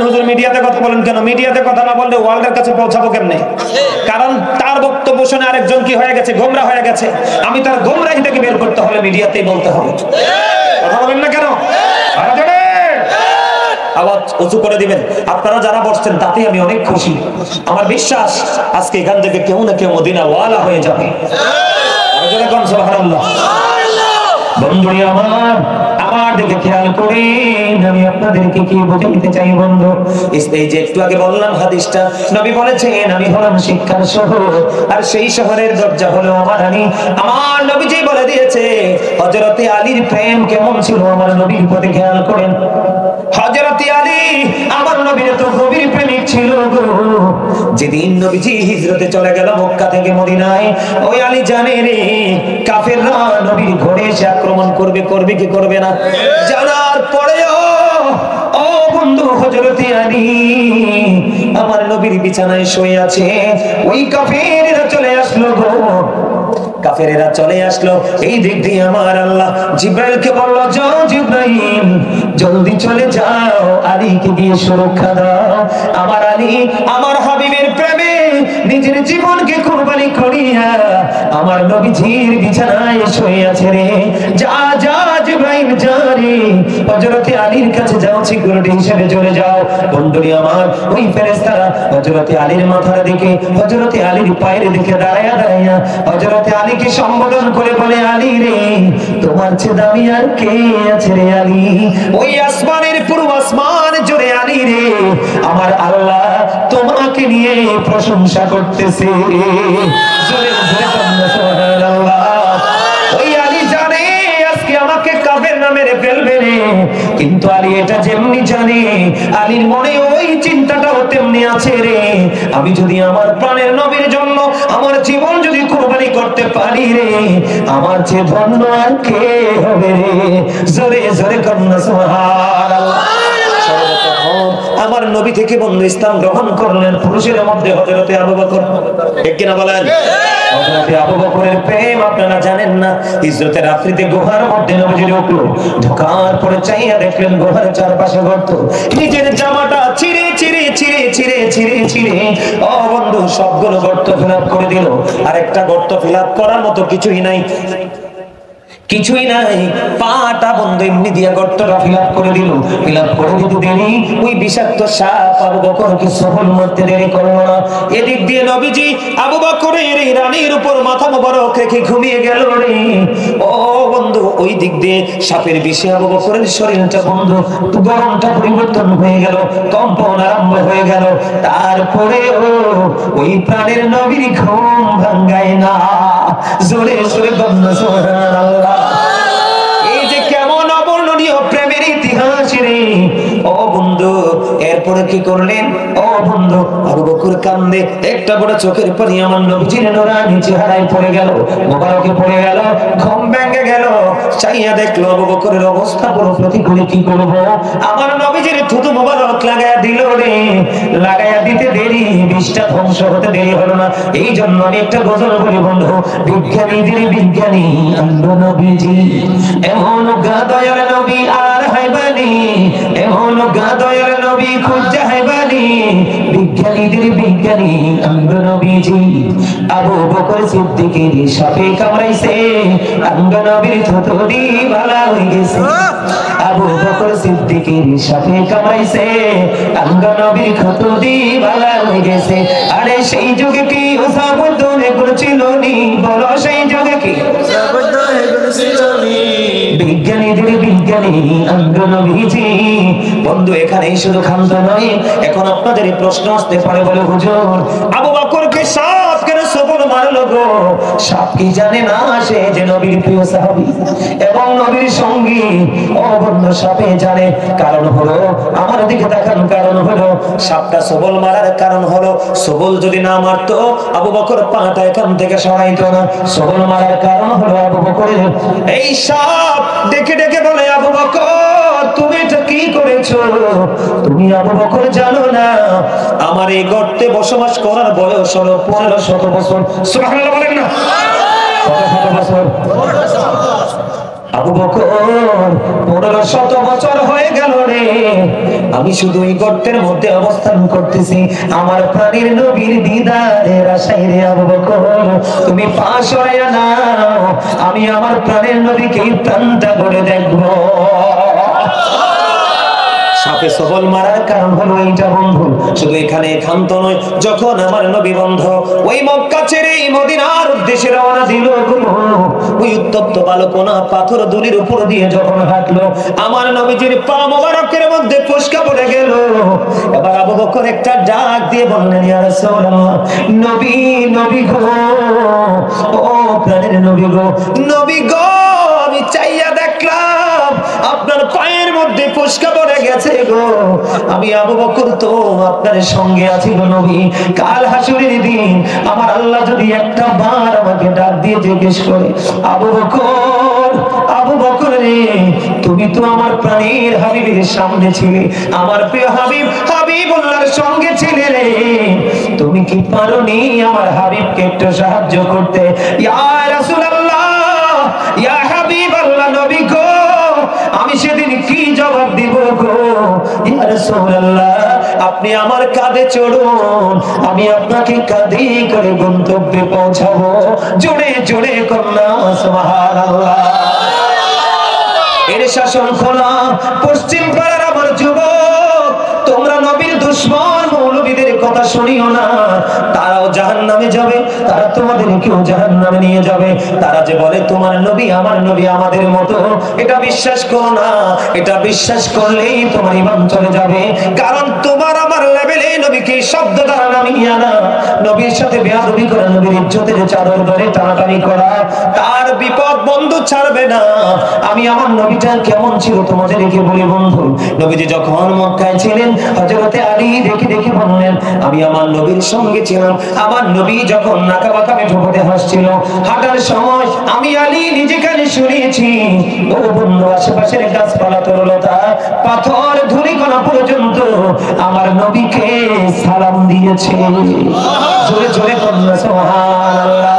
হুজুর মিডিয়াতে কথা বলেন কেন? মিডিয়াতে কথা না বললে ওয়ার্ল্ডের কাছে পৌঁছাবো কেমনে? কারণ তার বক্তব্য শুনে আরেকজন কি হয়ে গেছে, গোমরা হয়ে গেছে। আমি তার গোমরাহি থেকে বের করতে হলে মিডিয়াতেই বলতে হবে। কথা বলেন না কেন? আওয়াজ উঁচু করে দিবেন। আপনারা যারা বসছেন তাতেই আমি অনেক খুশি। আমার বিশ্বাস আজকে এখান থেকে কেউ না কেউ মদিনা ওয়ালা হয়ে যাবে। সুবহানাল্লাহ। বন্ধুরা আমার দিকে খেয়াল করেন, আমি আপনাদেরকে কি বোঝাতে চাই বন্ধু? এই যে একটু আগে বললাম হাদিসটা, নবী বলেছেন আমি হলাম শিক্ষার শহর, আর সেই শহরের দরজা হলো আমার আলী। আমার নবীজি বলে দিয়েছে হযরতে আলীর প্রেম কেমন ছিল আমার নবীর প্রতি খেয়াল করেন। হযরতে আলী আমার নবীর তো গভীর প্রেমিক ছিল গো। যেদিন নবীজি হিজরতে চলে গেল মক্কা থেকে মদিনায়, ওই আলী জানে রে কাফেররা নবীর ঘরে এসে আক্রমণ করবে, করবে কি করবে না জানার পরেও ও বন্ধু হযরতে আলী আমার নবীর বিছানায় শুয়ে আছে। ওই কাফেররা চলে আসলো গো, কাফেরেরা চলে আসলো। এই দিক দিয়ে আমার আল্লাহ জিব্রাইলকে বলল, যাও জিব্রাইল জলদি চলে যাও, আলীকে দিয়ে সুরক্ষা দাও। আমার আলী আমার হাবিবের প্রেমে নিজের জীবনকে কুরবানি করিয়া আমার নবীজির বিছানায় শুয়ে আছে রে। যা যা জিব্রাইল যা রে, হযরতে আলীর কাছে যাও, সিকিউরিটি হিসেবে চলে যাও। বন্ধুরা আমার, ওই ফেরেশতারা হযরতে আলীর মাথার দিকে, হযরতে আলীর পায়ের দিকে দাঁড়ায়া দাঁড়ায়া হযরতে আলীকে সম্বোধন করে বলে, আলী রে তোমার চেয়ে দামি আর কে আছে রে আলী? ওই আসমানের পুরো আসমান জুড়ে আলী রে আমার আল্লাহ তোমাকে নিয়ে প্রশংসা করতেছে। জোরে জোরে সুবহানাল্লাহ। ওই আলী মেরে ফেলবে রে। কিন্তু আলী এটা যেমনি জানে, আলীর মনে ওই চিন্তাটাও তেমনি আছে রে, আমি যদি আমার প্রাণের নবীর জন্য আমার জীবন যদি কুরবানি করতে পারি রে, আমার চেয়ে ধন্য আর কে হবে রে। জোরে জোরে কন্যা সুবহানাল্লাহ। আমার নবী থেকে বন্ধু ইসলাম গ্রহণ করলেন পুরুষের মধ্যে হযরতে আবু বকর, ঠিক কিনা বলেন? হযরতে আবু বকরের প্রেম আপনারা জানেন না। হিজরতের রাত্রিতে গুহার মধ্যে নবীজি ঢুকলো, ঢোকার পরে চাইয়া দেখলেন গুহার চারপাশে গর্ত, নিজের জামাটা ছিঁড়ে ছিঁড়ে ছিঁড়ে ছিঁড়ে ছিঁড়ে ছিঁড়ে ও বন্ধু সবগুলো গর্ত ফিল আপ করে দিল। আর একটা গর্ত ফিল আপ করার মতো কিছুই নাই, কিছুই নাই, পাটা বন্ধ এমনি দিয়া গর্তটা ফিল আপ করে দিল। ফিল আপ করে দিতে দেরি, ওই বিষাক্ত সাপ আবু বকরকে সফল মারতে দেরি করলো না। এদিক দিয়ে নবীজি আবু বকরের এই রানীর উপর মাথা মোবারক রেখে ঘুমিয়ে গেল রে। ও বন্ধু ওই দিক দিয়ে সাপের বিষে আবু বকরের শরীরটা বন্ধু গরমটা পরিবর্তন হয়ে গেল, কম্পন আরম্ভ হয়ে গেল। তারপরে ওই প্রাণের নবীর ঘুম ভাঙ্গায় না। জোরে জোরে বন্ধু সুবহানাল্লাহ। এই যে কেমন অবর্ণনীয় প্রেমের ইতিহাস রে। ও বন্ধু এরপরে কি করলেন? ও বন্ধু আবু বকর কান্দে, একটা বড় চোখের পানি আমার নবীজির নূরানি চেহারায় পড়ে গেল, মোবারকে পড়ে গেল, ঘুম ভেঙে গেল। চাইয়া দেখলো আবু বকরের অবস্থা পুরো প্রতিকূলে। কি করব? আমার নবীজির থুতু মোবারক লাগায়া দিল রে। লাগায়া দিতে দেরি, বিষটা ধ্বংস হতে দেরি হলো না। এই জন্য আমি একটা গজল বলি বন্ধু, বিজ্ঞানীদের বিজ্ঞানী আল্লাহ নবীজি, এমন গাদয়ার নবী আর হাইবানি, এমন গাদয়ার নবী খুঁজা হাইবানি, বিজ্ঞানীদের বিজ্ঞানী আল্লাহ নবীজি। আবু বকর সিদ্দিকের সাপে কামড়াইছে, আল্লাহ নবীর থুতু দি ভালো হয়ে গেছে। আবু বকর সিদ্দিকের সাপে কামড়াইছে, আল্লাহ নবীর থুতু দি ভালো হয়ে গেছে। আরে সেই যুগে কি ওসাবত এগুলো ছিল নি? বলো সেই যুগে কি ওসাবত এগুলো ছিল নি? বিজ্ঞানীদের বিজ্ঞানী আল্লাহ নবীজি। বন্ধু এখানেই শুধু ক্ষান্ত নয়, এখন আপনাদের প্রশ্ন আসতে পারে, বলে হুজুর আবু বকরকে সাপ কেন সবল মারলো গো? সাপ কি জানে না সে যে নবীর প্রিয় সাহাবী এবং নবীর সঙ্গী? ও বন্ধু সাপে জানে। কারণ হলো, আমার দিকে তাকান, কারণ হলো সাপটা সবল মারার কারণ হলো, সবল যদি না মারতো আবু বকর পাটা এখান থেকে সরাইতো না। সবল মারার কারণ হলো আবু বকরের এই সাপ ডেকে ডেকে বলে, আবু বকর তুমি এটা কি করেছো? তুমি আবু বকর জানো না আমার এই গর্তে বসবাস করার বয়স হলো 1500 বছর। সুবহানাল্লাহ বলেন না? কত বছর? আবু বকর 1500 বছর হয়ে গেল রে। আমি শুধু এই গর্তের মধ্যে অবস্থান করতেছি আমার প্রাণের নবীর দিদারের আশায় রে। আবু বকর তুমি পা সরাইয়া নাও, আমি আমার প্রাণের নবীকে প্রাণটা ভরে দেখবো। সাপে সবল মারার কারণ হলো এইটা বন্ধু। শুধু এখানে ক্ষান্ত নয়, যখন আমার নবী বন্ধু ওই মক্কা ছেড়ে মদিনার উদ্দেশ্যে রওনা দিল, ওই উত্তপ্ত বালুকণা পাথর দুলির উপর দিয়ে যখন হাঁটলো, আমার নবীজির পা মোবারকের মধ্যে ফোসকা পড়ে গেল। এবার আবু বকর একটা ডাক দিয়ে বললেন, ইয়া রাসূলুল্লাহ, নবী নবী গো, ও প্রাণের নবী গো, নবী গো, আমি চাইয়া দেখলাম আপনার পায়ের মধ্যে ফোসকা পড়ে গেছে গো। আমি আবু বকর তো আপনার সঙ্গে আছি গো নবী। কাল হাসরের দিন আমার আল্লাহ যদি একটা বার আমাকে ডাক দিয়ে জিজ্ঞেস করে, আবু বকর, আবু বকর রে, তুমি তো আমার প্রাণের হাবিবের সামনে ছিলে, আমার প্রিয় হাবিব হাবিবুল্লাহর সঙ্গে ছিলে রে, তুমি কি পারোনি আমার হাবিবকে একটু সাহায্য করতে? ইয়া রাসূলুল্লাহ, ইয়া হাবিবাল্লাহ, নবী গো, আমি সেদিন কি জবাব দিব গো? ইয়া রাসূলুল্লাহ, আপনি আমার কাঁধে চড়ুন, আমি আপনাকে কাঁধে করে গন্তব্যে পৌঁছাবো। জোরে জোরে কন্যা সুবহানাল্লাহ। এর শাসন খোলা পশ্চিম পাড়ার আমার যুবক, তোমরা নবীর দুশমন মৌলবীদের কথা শুনিও না। তারাও জাহান্নামে যাবে, তারা তোমাদেরকেও জাহান্নামে নিয়ে যাবে। তারা যে বলে তোমার নবী আমার নবী আমাদের মতো, এটা বিশ্বাস করো না। এটা বিশ্বাস করলেই তোমার ঈমান চলে যাবে। কারণ তোমার আমার লেভেলে নবীকে শব্দ দ্বারা নামিয়ে আনা, নবীর সাথে বেয়াদবি করা, নবীর ইজ্জতের চাদর ধরে টানাটানি করা, তার বিপদ বন্ধু ছাড়বে যাবে না। আমি আমার নবীটা কেমন ছিল তোমাদেরকে বলি বন্ধু। নবীজি যখন মক্কায় ছিলেন হযরতে আলী দেখে দেখে বললেন আমি আমার নবীর সঙ্গে ছিলাম। আমার নবী যখন নাকা বাঁকা মেঠোপথে হাসছিল হাঁটার সময় আমি আলী নিজে কানে শুনেছি ও বন্ধু আশেপাশের গাছপালা তরলতা পাথর ধূলিকণা পর্যন্ত আমার নবীকে সালাম দিয়েছে। জোরে জোরে বলুন সুবহানাল্লাহ।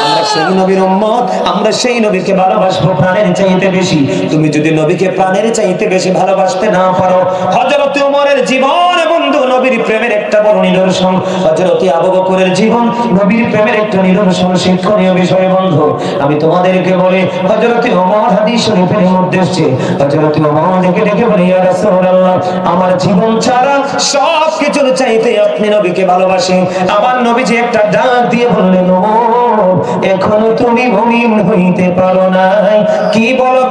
আমরা সেই নবীর উম্মত, আমরা সেই নবীকে ভালোবাসবো প্রাণের চাইতে বেশি। তুমি যদি নবীকে প্রাণের চাইতে বেশি ভালোবাসতে না পারো, হযরত ওমরের জীবন বন্ধু নবীর প্রেমের একটা বড় নিদর্শন, হযরত আবু বকরের জীবন নবীর প্রেমের একটা নিদর্শন, শিক্ষণীয় বিষয় বন্ধু। আমি তোমাদেরকে বলি হযরত ওমর হাদিস শরীফের মধ্যে এসেছে, হযরত ওমর দেখে দেখে বলে ইয়া রাসূলুল্লাহ আমার জীবন ছাড়া সব কিছুর চাইতে আপনি নবীকে ভালোবাসেন। আমার নবীজি একটা ডাক দিয়ে বললেন ওমর এখনো তুমি মুমিন হইতে পারো নাই। কি বলো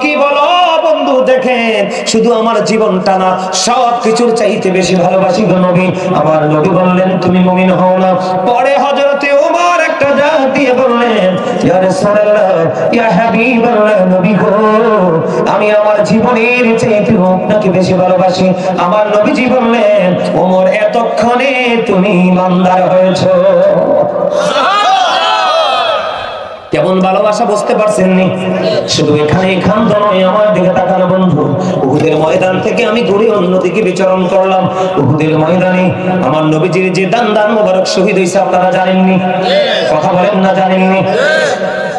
বন্ধু, দেখেন শুধু আমার জীবনটা না সব কিছুর চাইতে বেশি ভালোবাসি গো নবী। আমার নবী বললেন তুমি মুমিন হও না। পরে হযরতে ওমর একটা ডাক দিয়ে বললেন ইয়া রাসূলুল্লাহ ইয়া হাবিবাল্লাহ নবী গো আমি আমার জীবনের চাইতে আপনাকে বেশি ভালোবাসি। আমার নবীজি বললেন ওমর এতক্ষণে তুমি ইমানদার হয়েছো। কেমন ভালোবাসা বুঝতে পারছেন নি? শুধু এখানে তো নয়, আমার দিকে তাকানো বন্ধু। উহুদের ময়দান থেকে আমি ঘুরে অন্যদিকে বিচরণ করলাম। উহুদের ময়দানে আমার নবীজির যে দান মোবারক শহীদ হয়েছে আপনারা জানেননি? কথা বলেন না জানেননি?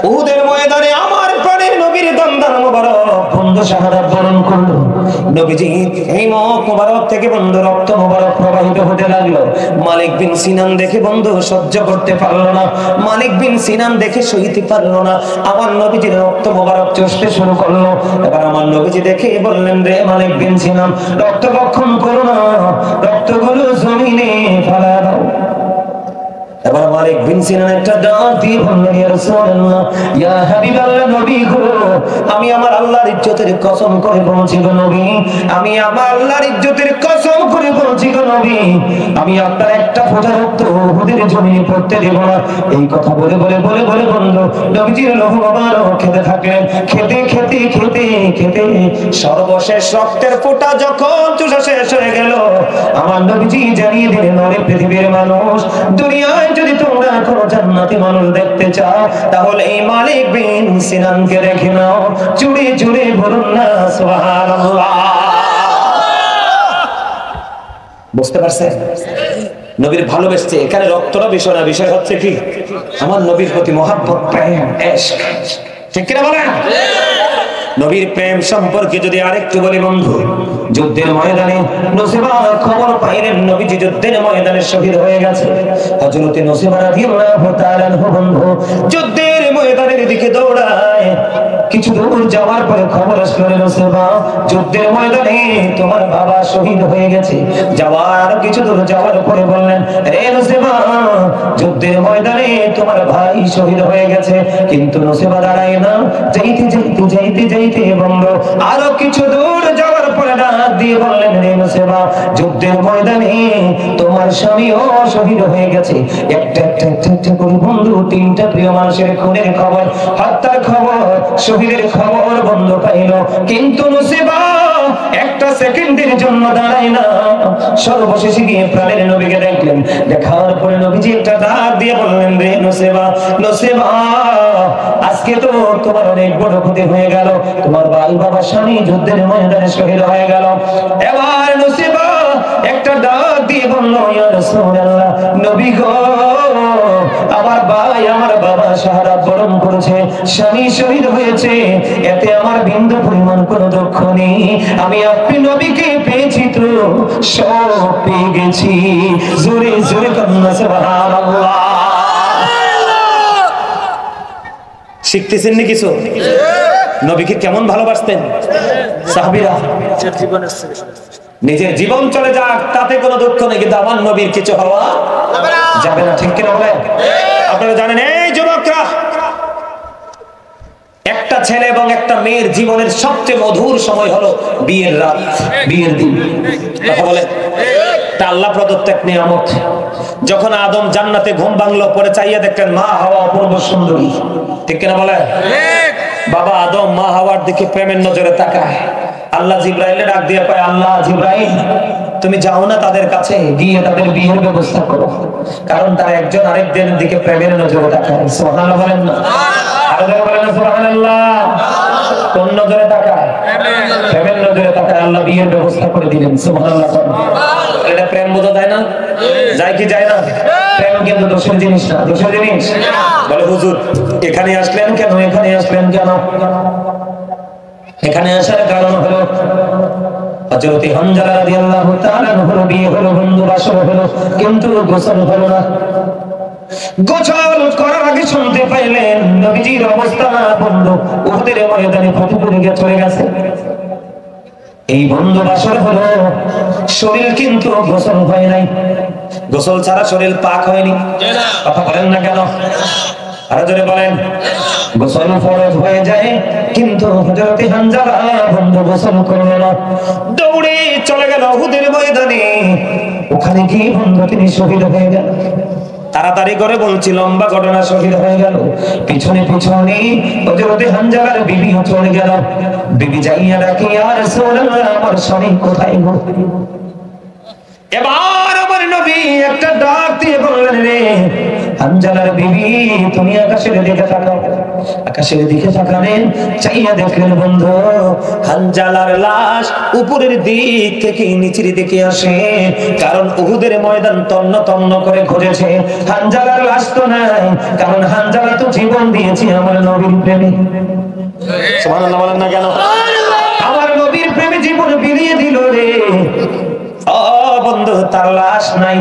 উহুদের ময়দানে আমার প্রাণের নবীর দান মোবারক বন্ধু শাহাদাত বরণ করলো। নবীজি এই মুখ মোবারক থেকে বন্ধু রক্ত মোবারক প্রবাহিত হতে লাগলো। মালিক বিন সিনান দেখে বন্ধু সহ্য করতে পারলো না, মালিক বিন সিনান দেখে সইতে পারলো না। আমার নবীজির রক্ত মোবারক চষতে শুরু করলো। এবার আমার নবীজি দেখে বললেন রে মালিক বিন সিনান রক্ত বক্ষণ করো না, রক্তগুলো জমিনে ফেলা দাও। এবার মালিক বিন সিনান একটা ডাক দিয়ে বললেন ইয়া রাসূলুল্লাহ ইয়া হাবিবাল্লাহ নবী গো আমি আমার আল্লাহর ইজ্জতের কসম করে বলছি গো নবী, আমি আমার আল্লাহর ইজ্জতের কসম করে বলছি গো নবী আমি আপনার একটা ফোঁটা রক্ত উহুদের জমিনে পড়তে দেব না। এই কথা বলে বলে বলে বলে বন্ধু নবীজির লোহ মোবারক খেতে থাকলেন। খেতে খেতে খেতে খেতে সর্বশেষ রক্তের ফোঁটা যখন চুষা শেষ হয়ে গেল আমার নবীজি জানিয়ে দিলেন ওরে পৃথিবীর মানুষ, দুনিয়ায় যদি তোমরা কোনো জান্নাতি মানুষ দেখতে চাও তাহলে এই মালিক বিন সিনানকে দেখে নাও। জুড়ে জুড়ে বলুন না সুবহানাল্লাহ। বুঝতে পারছেন? নবীর ভালোবেসেছে, এখানে রক্তটা বিষয় না, বিষয় হচ্ছে কি আমার নবীর প্রতি মহব্বত, প্রেম, ইশক। ঠিক কিনা বলেন? নবীর প্রেম সম্পর্কে যদি আরেকটু বলি বন্ধু, যুদ্ধের ময়দানে নসিবা খবর পাইলেন নবীজি যুদ্ধের ময়দানে শহীদ হয়ে গেছে। হযরত নসিবা রাদিয়াল্লাহু তাআলা বন্ধু যুদ্ধের ময়দানের দিকে দৌড়ায়। কিছু দূর যাওয়ার পরে খবর আসলো নসিবা যুদ্ধের ময়দানে তোমার বাবা শহীদ হয়ে গেছে। যাওয়ার কিছু দূর যাওয়ার পরে বললেন রে নসিবা যুদ্ধের ময়দানে তোমার ভাই শহীদ হয়ে গেছে। কিন্তু নসিবা দাঁড়ায় না, যাইতে যাইতে যাইতে যাইতে বন্ধু আরো কিছু দূর যাওয়ার পরে ডাক দিয়ে বললেন রে নসিবা যুদ্ধের ময়দানে তোমার স্বামীও শহীদ হয়ে গেছে। একটা করে বন্ধু তিনটা প্রিয় মানুষের খুনের খবর, হত্যার খবর, শহীদের খবর বন্ধু পাইল। কিন্তু নসিবা একটা সেকেন্ডের জন্য দাঁড়ায় না, সর্বশেষে গিয়ে প্রাণের নবীকে দেখলেন। দেখার পরে নবীজি একটা ডাক দিয়ে বললেন রে নসিবা নসিবা আজকে তো তোমার অনেক বড় ক্ষতি হয়ে গেল, তোমার ভাই বাবা স্বামী যুদ্ধের ময়দানে শহীদ হয়ে গেল। এবার নসিবা একটা ডাক দিয়ে বলল ইয়া রাসূলুল্লাহ নবী গো আমার ভাই আমার বাবা শাহাদাত বরণ করেছে, স্বামী শহীদ হয়েছে, এতে আমার বিন্দু পরিমাণ কোনো দুঃখ নেই। আমি আপনি নবীকে পেয়েছি তো সব পেয়ে গেছি। জোরে জোরে কন্যা সুবহানাল্লাহ। শিখতেছেন নি কিছু? নবীকে কেমন ভালোবাসতেন সাহাবীরা? নিজের জীবন চলে যাক তাতে কোনো দুঃখ নেই, কিন্তু আমার নবীর কিছু হওয়া যাবে না। ঠিক কিনা বলেন? আপনারা জানেন এই যুবকরা, একটা ছেলে এবং একটা মেয়ের জীবনের সবচেয়ে মধুর সময় হলো বিয়ের রাত, বিয়ের দিন। কথা বলেন? তা আল্লাহ প্রদত্ত এক নিয়ামত। যখন আদম জান্নাতে ঘুম ভাঙলো, পরে চাইয়া দেখলেন মা হাওয়া অপূর্ব সুন্দরী। ঠিক কিনা বলেন? বাবা আদম মা হাওয়ার দিকে প্রেমের নজরে তাকায়। আল্লাহ জিবরাইলে ডাক দিয়ে কয়, আল্লাহ জিবরাইল তুমি যাও না তাদের কাছে, গিয়ে তাদের বিয়ের ব্যবস্থা করো, কারণ তারা একজন আরেকজনের দিকে প্রেমের নজরে তাকায়। সুবহানাল্লাহ বলেন না? আরো বলেন সুবহানাল্লাহ। কোন নজরে তাকায়? প্রেমের নজরে তাকায়। আল্লাহ বিয়ের ব্যবস্থা করে দিলেন। সুবহানাল্লাহ। এটা প্রেম বোঝা যায় না? যায় কি যায় না? প্রেম কিন্তু দোষের জিনিস না। দোষের জিনিস? বলে হুজুর এখানে আসলেন কেন? এখানে আসলেন কেন? এখানে আসার কারণ হলো হযরত হামজা রাদিয়াল্লাহু তাআলা আনহু বিয়ে হলো, বন্ধু বাসর হলো, কিন্তু গোসল হলো না। গোসল করার আগে শুনতে পাইলেন নবীজির অবস্থা বন্ধু উহুদের ময়দানে ফাটে পড়ে চলে গেছে। এই বন্ধু বাসর হলো, শরীর কিন্তু গোসল হয় নাই। গোসল ছাড়া শরীর পাক হয়নি। কথা বলেন না কেন? আরো জোরে বলেন। গোসল ফরজ হয়ে যায়, কিন্তু হযরত হামজা বন্ধু গোসল করলো না, দৌড়ে চলে গেল উহুদের ময়দানে। ওখানে গিয়ে বন্ধু তিনি শহীদ হয়ে গেল। তাড়াতাড়ি করে বলছি, লম্বা ঘটনা, শহীদ হয়ে গেল। পিছনে পিছনে হযরত হামজার বিবিও চলে গেল। বিবি যাইয়া ডাকে, ইয়া রাসূলুল্লাহ আমার স্বামী কোথায় গো? এবার আমার নবী একটা ডাক দিয়ে বললেন, রে হামজার বিবি তুমি আকাশের দিকে তাকাও। আকাশের দিকে তাকালেন, চাইয়া দেখলেন বন্ধু হামজালার লাশ উপরের দিক থেকে নিচের দিকে আসে, কারণ উহুদের ময়দান তন্ন তন্ন করে খুঁজেছে, হামজালার লাশ তো নাই, কারণ হামজালা তো জীবন দিয়েছে আমার নবীর প্রেমে। সুবহানাল্লাহ বলেন না কেন? আমার নবীর প্রেমে জীবন বিলিয়ে দিল রে। ও বন্ধু তার লাশ নাই।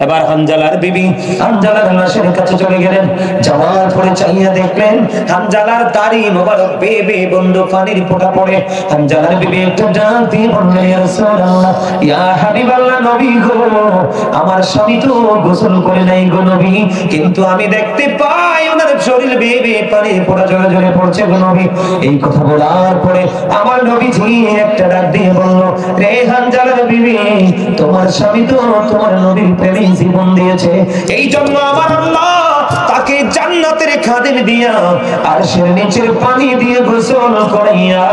এবার হামজালার বিবি হামজালার লাশের কাছে চলে গেলেন, যাওয়ার পরে চাইয়া দেখলেন হামজালার দাড়ি মোবারক বেয়ে বেয়ে বন্ধু পানির ফোঁটা পড়ে। হামজালার বিবি একটু ডাক দিয়ে বললেন, ইয়া রাসূলুল্লাহ, ইয়া হাবিবাল্লাহ, নবী গো আমার স্বামী তো গোসল করে নাই গো নবী, কিন্তু আমি দেখতে পাই ওনার শরীর বেয়ে বেয়ে পানির ফোঁটা জোরে জোরে পড়ছে গো নবী। এই কথা বলার পরে আমার নবীজি একটা ডাক দিয়ে বলল, রে হামজালার বিবি তোমার স্বামী তো তোমার নবীর প্রেমে জীবন দিয়েছে, এই জন্য আমার আল্লাহ তাকে জান্নাতের খাদিম দিয়া আরশের নিচের পানি দিয়ে গোসল করাইয়া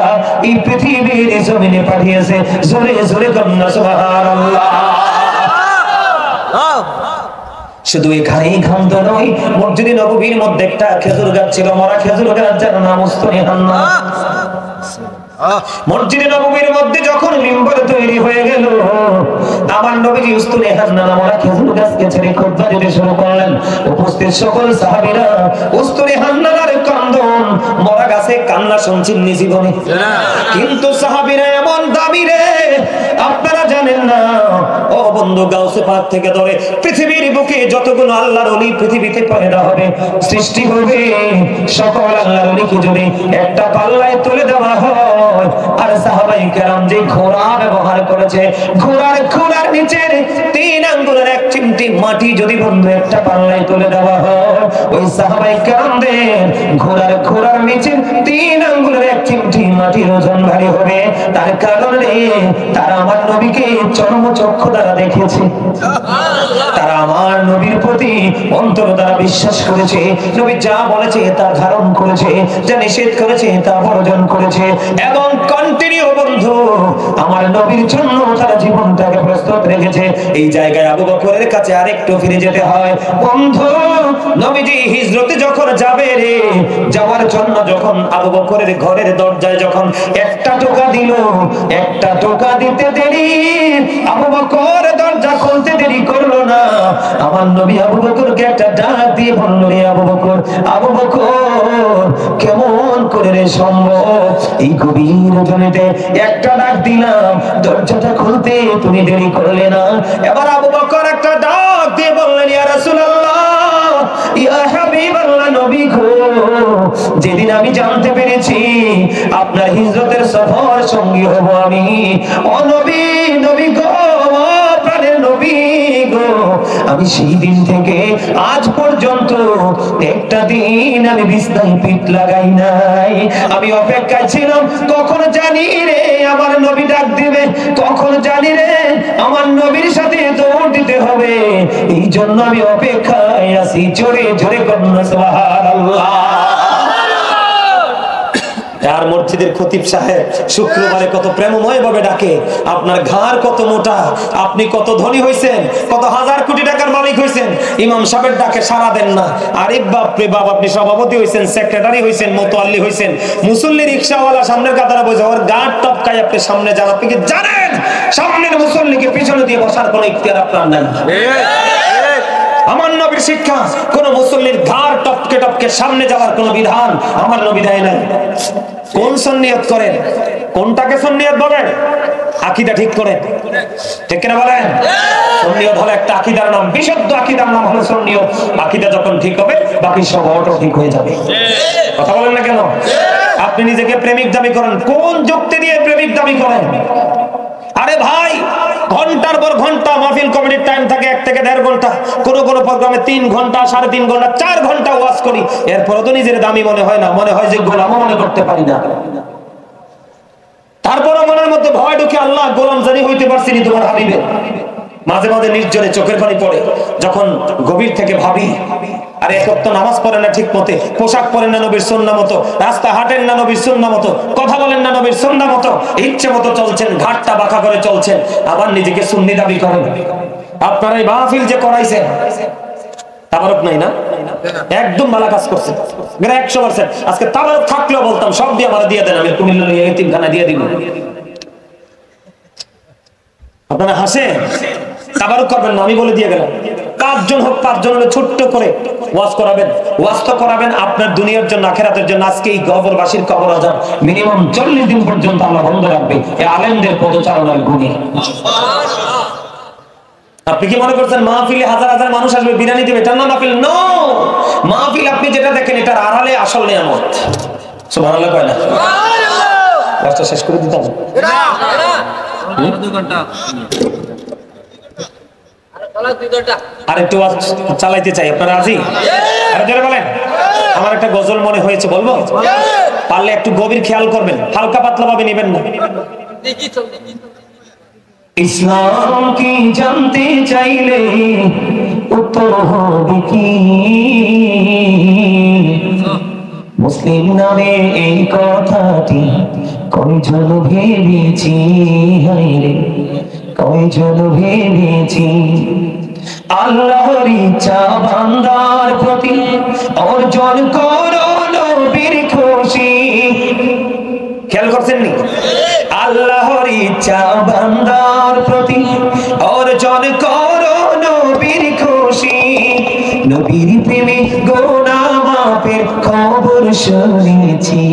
এই পৃথিবীর জমিনে পাঠিয়েছে। জোরে জোরে কন্যা সুবহানাল্লাহ। শুধু এখানেই খান্ত নয়, মসজিদে নববীর মধ্যে একটা খেজুর গাছ ছিল, মরা খেজুর গাছ, যার নাম উস্তানিহান্না। মসজিদে নববীর মধ্যে যখন মিম্বর তৈরি হয়ে গেল, আমার নবীজি উস্তানিহান্না নামক খেজুর গাছকে ছেড়ে খুতবা দিতে শুরু করলেন। উপস্থিত সকল সাহাবীরা উস্তানিহান্নার কান্দন, মরা গাছে কান্না শুনছেন নি জীবনে? কিন্তু সাহাবীরা এমন দামি রে, আপনারা জানেন না ও বন্ধু, গাউসে পাক থেকে ধরে পৃথিবীর বুকে যতগুলো আল্লাহর ওলি পৃথিবীতে পয়দা হবে, সৃষ্টি হবে, সকল আল্লাহর ওলিকে যদি একটা পাল্লায় তুলে দেওয়া হয়, আর সাহাবায়ে কেরাম যে ঘোড়া ব্যবহার করেছে, ঘোড়ার নিচের 3 আঙ্গুলের এক চিমটি মাটি যদি বন্ধু একটা পাল্লায় তুলে দেওয়া হয়, ওই সাহাবায়ে কেরামদের ঘোড়ার নিচের 3 আঙ্গুলের এক চিমটি মাটির ওজন ভারী হবে। তার কারণে তারা আমার নবীকে চর্মচক্ষু দ্বারা দেখেছে, তারা আমার নবীর প্রতি অন্তর দ্বারা বিশ্বাস করেছে, নবী যা বলেছে তা ধারণ করেছে, যা নিষেধ করেছে তা বর্জন করেছে, এবং কন্টিনিউ বন্ধু আমার নবীর জন্য তারা জীবনটাকে প্রস্তুত রেখেছে। এই জায়গায় আবু বকরের কাছে আরেকটু ফিরে যেতে হয় বন্ধু। নবীজি হিজরতে যখন যাবে রে, যাওয়ার জন্য যখন আবু বকরের ঘরের দরজায় যখন একটা টোকা দিল, একটা টোকা দিতে দেরি, আবু বকর দরজা খুলতে দেরি করলো না। আমার নবী আবু বকরকে একটা ডাক দিয়ে বলল, রে আবু বকর, আবু বকর কেমন করে রে সম্ভব এই গভীর রজনীতে একটা ডাক দিলাম, দরজাটা খুলতে তুমি দেরি করলে না। এবার আবু বকর একটা ডাক দিয়ে বললেন, ইয়া রাসূলুল্লাহ, ইয়া হাবিবাল্লাহ, নবী গো, যেদিন আমি জানতে পেরেছি আপনার হিজরতের সফর সঙ্গী হব আমি, ও নবী, নবী গো, প্রাণের নবী গো, আমি সেই দিন থেকে আজ পর্যন্ত একটা দিন আমি বিছানায় পিঠ লাগাই নাই। আমি অপেক্ষায় ছিলাম কখন জানি রে আমার নবী ডাক দিবে, কখন জানি রে আমার নবীর সাথে দৌড় দিতে হবে, এই জন্য আমি অপেক্ষায় আছি। জোরে জোরে কন্যা সুবহানাল্লাহ। আর মসজিদের খতিব সাহেব শুক্রবারে কত প্রেমময় ভাবে ডাকে, আপনার ঘাড় কত মোটা, আপনি কত ধনী হইছেন, কত হাজার কোটি টাকার মালিক হইছেন, ইমাম সাহেবের ডাকে সাড়া দেন না। আরে বাপ রে বাপ, আপনি সভাপতি হইছেন, সেক্রেটারি হইছেন, মোতোয়াল্লি হইছেন, মুসল্লি রিকশাওয়ালা সামনের কাতারে বসে ওর গাড় টপকায় আপনি সামনে যান। আপনি কি জানেন সামনের মুসল্লিকে পিছনে দিয়ে বসার কোনো ইখতিয়ার আপনার নাই? আমার নবীর শিক্ষা, কোন মুসল্লির ঘাড় টপকে টপকে সামনে যাওয়ার কোন বিধান আমার নবী দেয় নাই। কোন সুন্নিয়ত করেন, কোনটাকে সুন্নিয়ত বলেন? আকীদা ঠিক করেন, ঠিক কিনা বলেন? সুন্নিয়ত হলো একটা আকীদার নাম, বিশুদ্ধ আকীদার নাম হলো সুন্নিয়ত। আকীদা যখন ঠিক হবে বাকি সব অটো ঠিক হয়ে যাবে। কথা বলেন না কেন? আপনি নিজেকে প্রেমিক দাবি করেন, কোন যুক্তি দিয়ে প্রেমিক দাবি করেন? আরে ভাই, ঘন্টার পর ঘন্টা মাহফিল কমিটির টাইম থাকে 1 থেকে 1.5 ঘন্টা, কোন কোন প্রোগ্রামে 3 ঘন্টা, 3.5 ঘন্টা, 4 ঘন্টা ওয়াজ করি, এরপরও তো নিজের দামি মনে হয় না, মনে হয় যে গোলামও মনে করতে পারি না। তারপরও মনের মধ্যে ভয় ঢুকে, আল্লাহ গোলাম জানি হইতে পারছিনি তোমার হাবিবের। মাঝে মাঝে নির্জনে চোখের পানি পড়ে, যখন গভীর থেকে ভাবি, আরে এক ওয়াক্ত নামাজ পড়েন না ঠিক মতে, পোশাক পরেন না নবীর সুন্নাহ মতো, রাস্তা হাঁটেন না নবীর সুন্নাহ মতো, কথা বলেন না নবীর সুন্নাহ মতো, ইচ্ছে মতো চলছেন, ঘাটটা বাঁকা করে চলছেন, আবার নিজেকে সুন্নি দাবি করেন। আপনারা এই মাহফিল যে করাইছেন তাবারক নাই না? একদম ভালো কাজ করছেন, 100%। আজকে তাবারক থাকলেও বলতাম সব দিয়ে আমার দিয়ে দেন, আমি কুমিল্লা এতিমখানা দিয়ে দিব। আপনারা হাসেন, তাবারক করবেন না, আমি বলে দিয়ে গেলাম। 5 জন হোক, 5 জন হলে ছোট্ট করে ওয়াজ করাবেন, ওয়াজ তো করাবেন আপনার দুনিয়ার জন্য, আখিরাতের জন্য। আজকে এই কবরবাসীর কবর আযাব মিনিমাম 40 দিন পর্যন্ত আল্লাহ বন্ধ রাখবে এই আলেমদের পদচারণার গুণে। আপনি কি মনে করছেন মাহফিলে হাজার হাজার মানুষ আসবে, বিরিয়ানি দিবে, এটা না মাহফিল? নো, মাহফিল আপনি যেটা দেখেন এটার আড়ালে আসল নিয়ামত। সুবহানাল্লাহ কয় না? ওয়াজটা শেষ করে দিতাম না, 2 ঘন্টা আরেকটু ওয়াজ চালাইতে চাই, আপনারা রাজি? আরে জোরে বলেন। আমার একটা গজল মনে হয়েছে, বলবো? পারলে একটু গভীর খেয়াল করবেন, হালকা পাতলা ভাবে নেবেন না। ইসলাম কি জানতে চাইলে উত্তর হবে কি, মুসলিম নামে এই কথাটি কয়জন ভেবেছি, হায়রে কয়জন ভেবেছি। আল্লাহর ইচ্ছা বান্দার প্রতি অর্জন করো নবীর খুশি। খেয়াল করছেন নি? আল্লাহর ইচ্ছা বান্দার প্রতি অর্জন করো নবীর খুশি। নবীর প্রেমে গুনাহ মাফের খবর শুনেছি,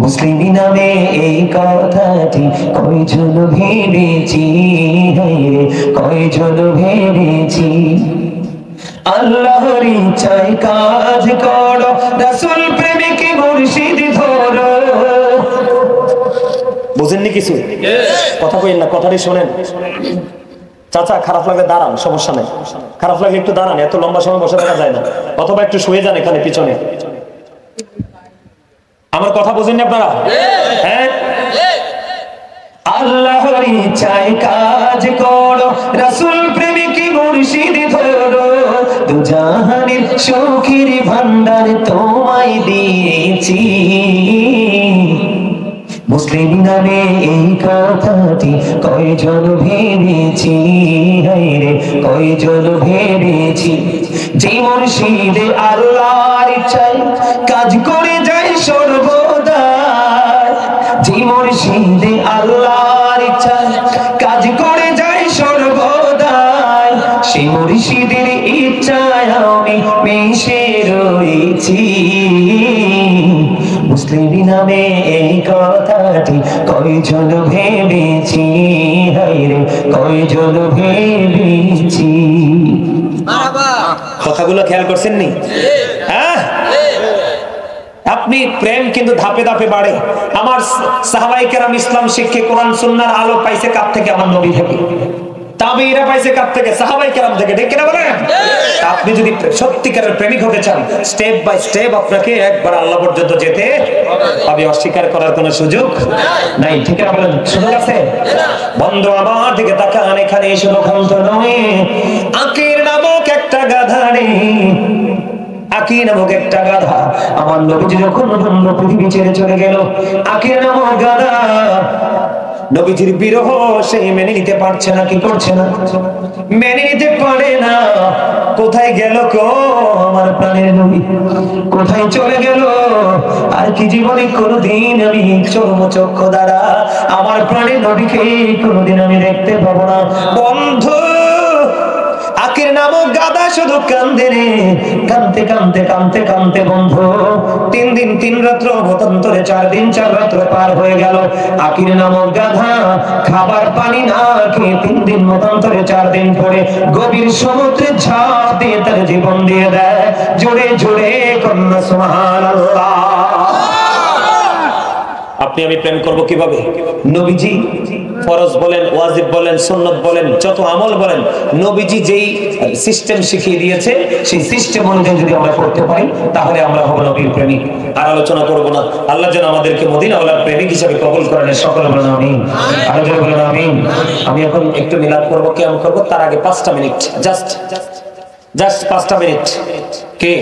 মুসলিম নামে এই কথাটি কয়জন ভেবেছি, হায়রে কয়জন ভেবেছি। আল্লাহর ইচ্ছায় কাজ করো, রাসূল প্রেমিক মুর্শিদ ধরো। বুঝেননি কিছু? কথা কইেন না, কথাটি শোনেন। চাচা খারাপ লাগলে দাঁড়ান, সমস্যা নেই, খারাপ লাগলে একটু দাঁড়ান, এত লম্বা সময় বসে থাকা যায় না, অথবা একটু শুয়ে যান এখানে পিছনে। আমার কথা বুঝেননি আপনারা? হ্যাঁ, আল্লাহর ইচ্ছায় কাজ করো, রাসূল প্রেমিক মুর্শিদ ধরো। দুজাহানের সুখের ভান্ডার তোমায় দিয়েছি, মুসলিম নামে এই কথাটি কয়জন ভেবেছি, হায়রে কয়জন ভেবেছি। যে মুর্শিদ আল্লাহর ইচ্ছায় কাজ করে যায় সর্বদা, যে মুর্শিদ আল্লাহর ইচ্ছায় কাজ করে যায় সর্বদা, সে মুর্শিদের ইচ্ছায় আমি মিশে রয়েছি। মুসলিম নামে এই কথাটি কয়জন ভেবেছি, হায়রে কয়জন ভেবেছি। কথাগুলো খেয়াল করছেন নি? হ্যাঁ, আপনি প্রেম কিন্তু ধাপে ধাপে বাড়ে। আমার সাহাবায়ে কেরাম ইসলাম শিক্ষে কোরআন সুন্নাহর আলো পাইছে কার থেকে? আমার নবী থেকে। তাবেঈরা পাইছে কার থেকে? সাহাবায়ে কেরাম থেকে। ঠিক কিনা বলেন? আপনি যদি সত্যিকারের প্রেমিক হতে চান, স্টেপ বাই স্টেপ আপনাকে একবার আল্লাহ পর্যন্ত যেতে হবে, অস্বীকার করার কোনো সুযোগ নাই। ঠিক কিনা বলেন? সুযোগ আছে? বন্ধু আমার দিকে তাকান, এখানে শুধু ক্ষান্ত নয়, আকির নামক একটা গাধারে আকির নামক একটা গাধা। আমার নবীজি যখন পৃথিবী ছেড়ে চলে গেল, আকির নামক গাধা নবীজির বিরহ সে মেনে নিতে পারছে না, কি করছে না, মেনে নিতে পারে না। কোথায় গেল গো আমার প্রাণের নবী, কোথায় চলে গেল? আর কি জীবনে কোনোদিন আমি চর্মচক্ষু দ্বারা আমার প্রাণের নবীকে কোনোদিন আমি দেখতে পাবো না। বন্ধু, আকির নামক গাধা শুধু কান্দে রে, কান্দতে কান্দতে কান্দতে কান্দতে বন্ধু 3 দিন 3 রাত্র মতান্তরে 4 দিন 4 রাত্র পার হয়ে গেল। আকির নামক গাধা খাবার পানি না খেয়ে 3 দিন মতান্তরে 4 দিন পরে গভীর সমুদ্রে ঝাঁপ দিয়ে তার জীবন দিয়ে দেয়। জোরে জোরে কন্যা সুবহানাল্লাহ। আপনি আমি প্রেম করব কিভাবে? নবীজি ফরজ বলেন, ওয়াজিব বলেন, সুন্নাত বলেন, যত আমল বলেন, নবীজি যেই সিস্টেম শিখিয়ে দিয়েছে সেই সিস্টেম অনুযায়ী যদি আমরা করতে পারি তাহলে আমরা হব নবীর প্রেমিক। আর আলোচনা করব না। আল্লাহ যেন আমাদেরকে মদিনাওয়ালার প্রেমিক হিসেবে কবুল করেন। সকলে বলেন আমিন। আর যারা বলেন আমিন। আমি এখন একটু মিলাদ করব, কিয়াম করব, তার আগে 5টা মিনিট, জাস্ট 5টা মিনিট। কে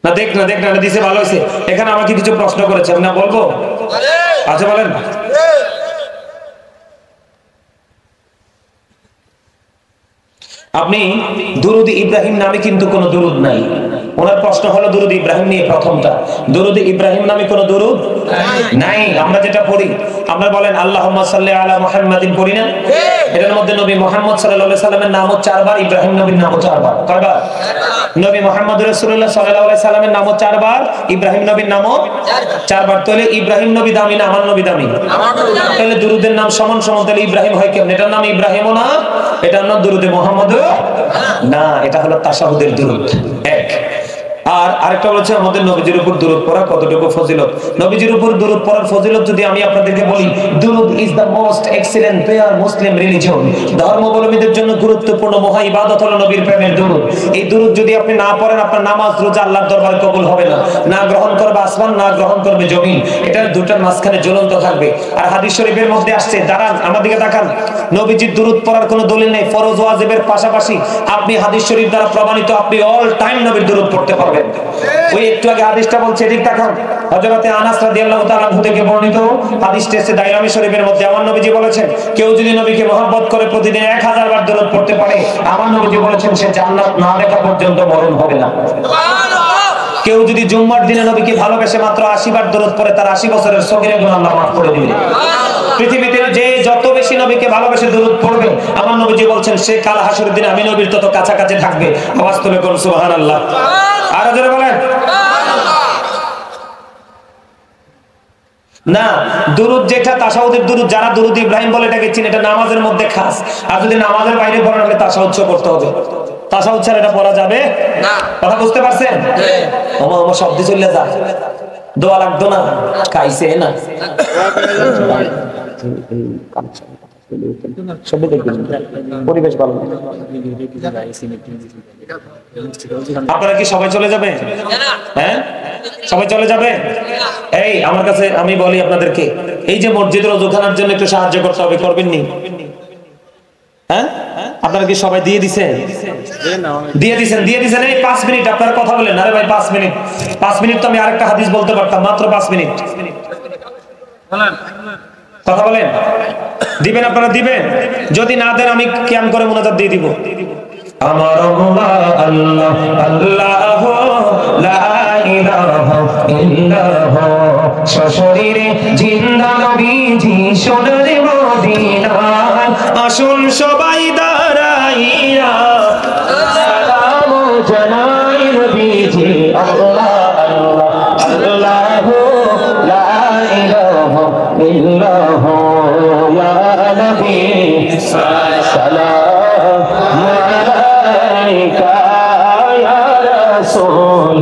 না দেখ না দিছে, ভালো হয়েছে। এখানে আমাকে কিছু প্রশ্ন করেছে, আমি না বলবো? আচ্ছা বলেন। আপনি দুরুদ ইব্রাহিম নামে কিন্তু কোনো দুরুদ নাই। ওনার প্রশ্ন হলো দুরুদ ইব্রাহিম নিয়ে। প্রথমটা, দুরুদ ইব্রাহিম নামে কোনো দুরুদ নাই। আমরা যেটা পড়ি, আমরা বলেন আল্লাহুম্মা সাল্লি আলা মুহাম্মাদিন পড়ি না? এটার মধ্যে নবী মুহাম্মদ সাল্লাল্লাহু আলাইহি সাল্লামের নামও 4 বার, ইব্রাহিম নবীর নামও 4 বার। কয়বার? নবী মুহাম্মদ রাসূলুল্লাহ সাল্লাল্লাহু আলাইহি সাল্লামের নামও 4 বার, ইব্রাহিম নবীর নামও 4 বার। তাহলে ইব্রাহিম নবী দামি না আমার নবী দামি? তাহলে দুরুদের নাম সমান সমান, তাহলে ইব্রাহিম হয় কেমন? এটার নাম ইব্রাহিমও না, এটার নাম দুরুদে মুহাম্মদ না, এটা হলো তাশাহুদের দুরুদ। এক। আর আরেকটা বলেছে আমাদের নবীজির উপর দুরূদ পড়া কতটুকু ফজিলত। নবীজির উপর দুরূদ পড়ার ফজিলত যদি আমি আপনাদেরকে বলি, দুরূদ is the most excellent prayer Muslim religion. ধর্মাবলম্বীদের জন্য গুরুত্বপূর্ণ মহা ইবাদত হলো নবীর প্রেমের দুরূদ। এই দুরূদ যদি আপনি না পড়েন, আপনার নামাজ রোজা আল্লাহর দরবারে কবুল হবে না। না গ্রহণ করবে আসমান, না গ্রহণ করবে জমিন। এটা দুটার মাঝখানে ঝুলন্ত থাকবে। আর হাদিস শরীফের মধ্যে আসছে, দাঁড়ান আমার দিকে তাকান, নবীজির দুরূদ পড়ার কোনো দলিল নেই। ফরজ ওয়াজিবের পাশাপাশি আপনি হাদিস শরীফ দ্বারা প্রমাণিত আপনি অল টাইম নবীর দুরূদ পড়তে পারবেন। ওই একটু আগে হাদিসটা বলছে, এদিক তাকান, হযরতে আনাস রাদিয়াল্লাহু তাআলা আনহু থেকে বর্ণিত হাদিসটি আছে দাইলামি শরীফের মধ্যে। আমার নবীজি বলেছেন, কেউ যদি নবীকে মহব্বত করে প্রতিদিন 1000 বার দুরূদ পড়তে পারে, আমার নবীজি বলেছেন সে জান্নাত না দেখা পর্যন্ত মরণ হবে না। সুবহানাল্লাহ। কেউ যদি জুম্মার দিনে নবীকে ভালোবেসে মাত্র 80 বার দুরূদ পড়ে, তার 80 বছরের সগীরা গুনাহ আল্লাহ মাফ করে দিবেন। সুবহানাল্লাহ। পৃথিবীতে যে যত বেশি নবীকে ভালোবেসে দুরূদ পড়বে, আমার নবীজি বলছেন সে কাল হাসরের দিনে আমি নবীর তত কাছাকাছি থাকবে। আওয়াজ তুলে কোন সুবহানাল্লাহ। আর জোরে বলেন না। দুরূদ যেটা তাশাহুদের দুরূদ, যারা দুরূদ ইব্রাহিম বলে এটাকে চিনে, এটা নামাজের মধ্যে খাস। আর যদি নামাজের বাইরে পড়েন তাহলে তাশাহুদ পড়তে হবে। তাশাহুদ ছাড়া এটা পড়া যাবে না। কথা বুঝতে পারছেন? আমার শব্দ চলে যায়, দোয়া লাগতো না, খাইছে না। পরিবেশ ভালো। আপনারা কি সবাই চলে যাবে? হ্যাঁ, সবাই চলে যাবে? এই আমার কাছে আমি বলি আপনাদেরকে, এই যে মসজিদের ওযুখানার জন্য একটু সাহায্য করতে হবে, করবেন নি? হ্যাঁ, আপনারা কি সবাই দিয়ে দিছেন? দিয়ে দিছেন। এই 5 মিনিট আপনারা কথা বলেন। আরে ভাই 5 মিনিট তো আমি আরেকটা হাদিস বলতে পারতাম, মাত্র 5 মিনিট কথা বলেন। দিবেন আপনারা? দিবেন। যদি না দেন আমি কিয়াম করে মুনাজাত দিয়ে দিব। আমার আল্লাহ আল্লাহ লা ইলাহা ইল্লাল্লাহ, সশরীরে জিন্দা নবীজি সোনার মদিনায়, আসুন সবাই দাঁড়াইয়া সালাম জানাই নবীজি। আল্লাহ আল্লাহ আল্লাহ লা ইলাহা ইল্লাল্লাহ, ইয়া নবী সালাম আলাইকা ইয়া রাসূল।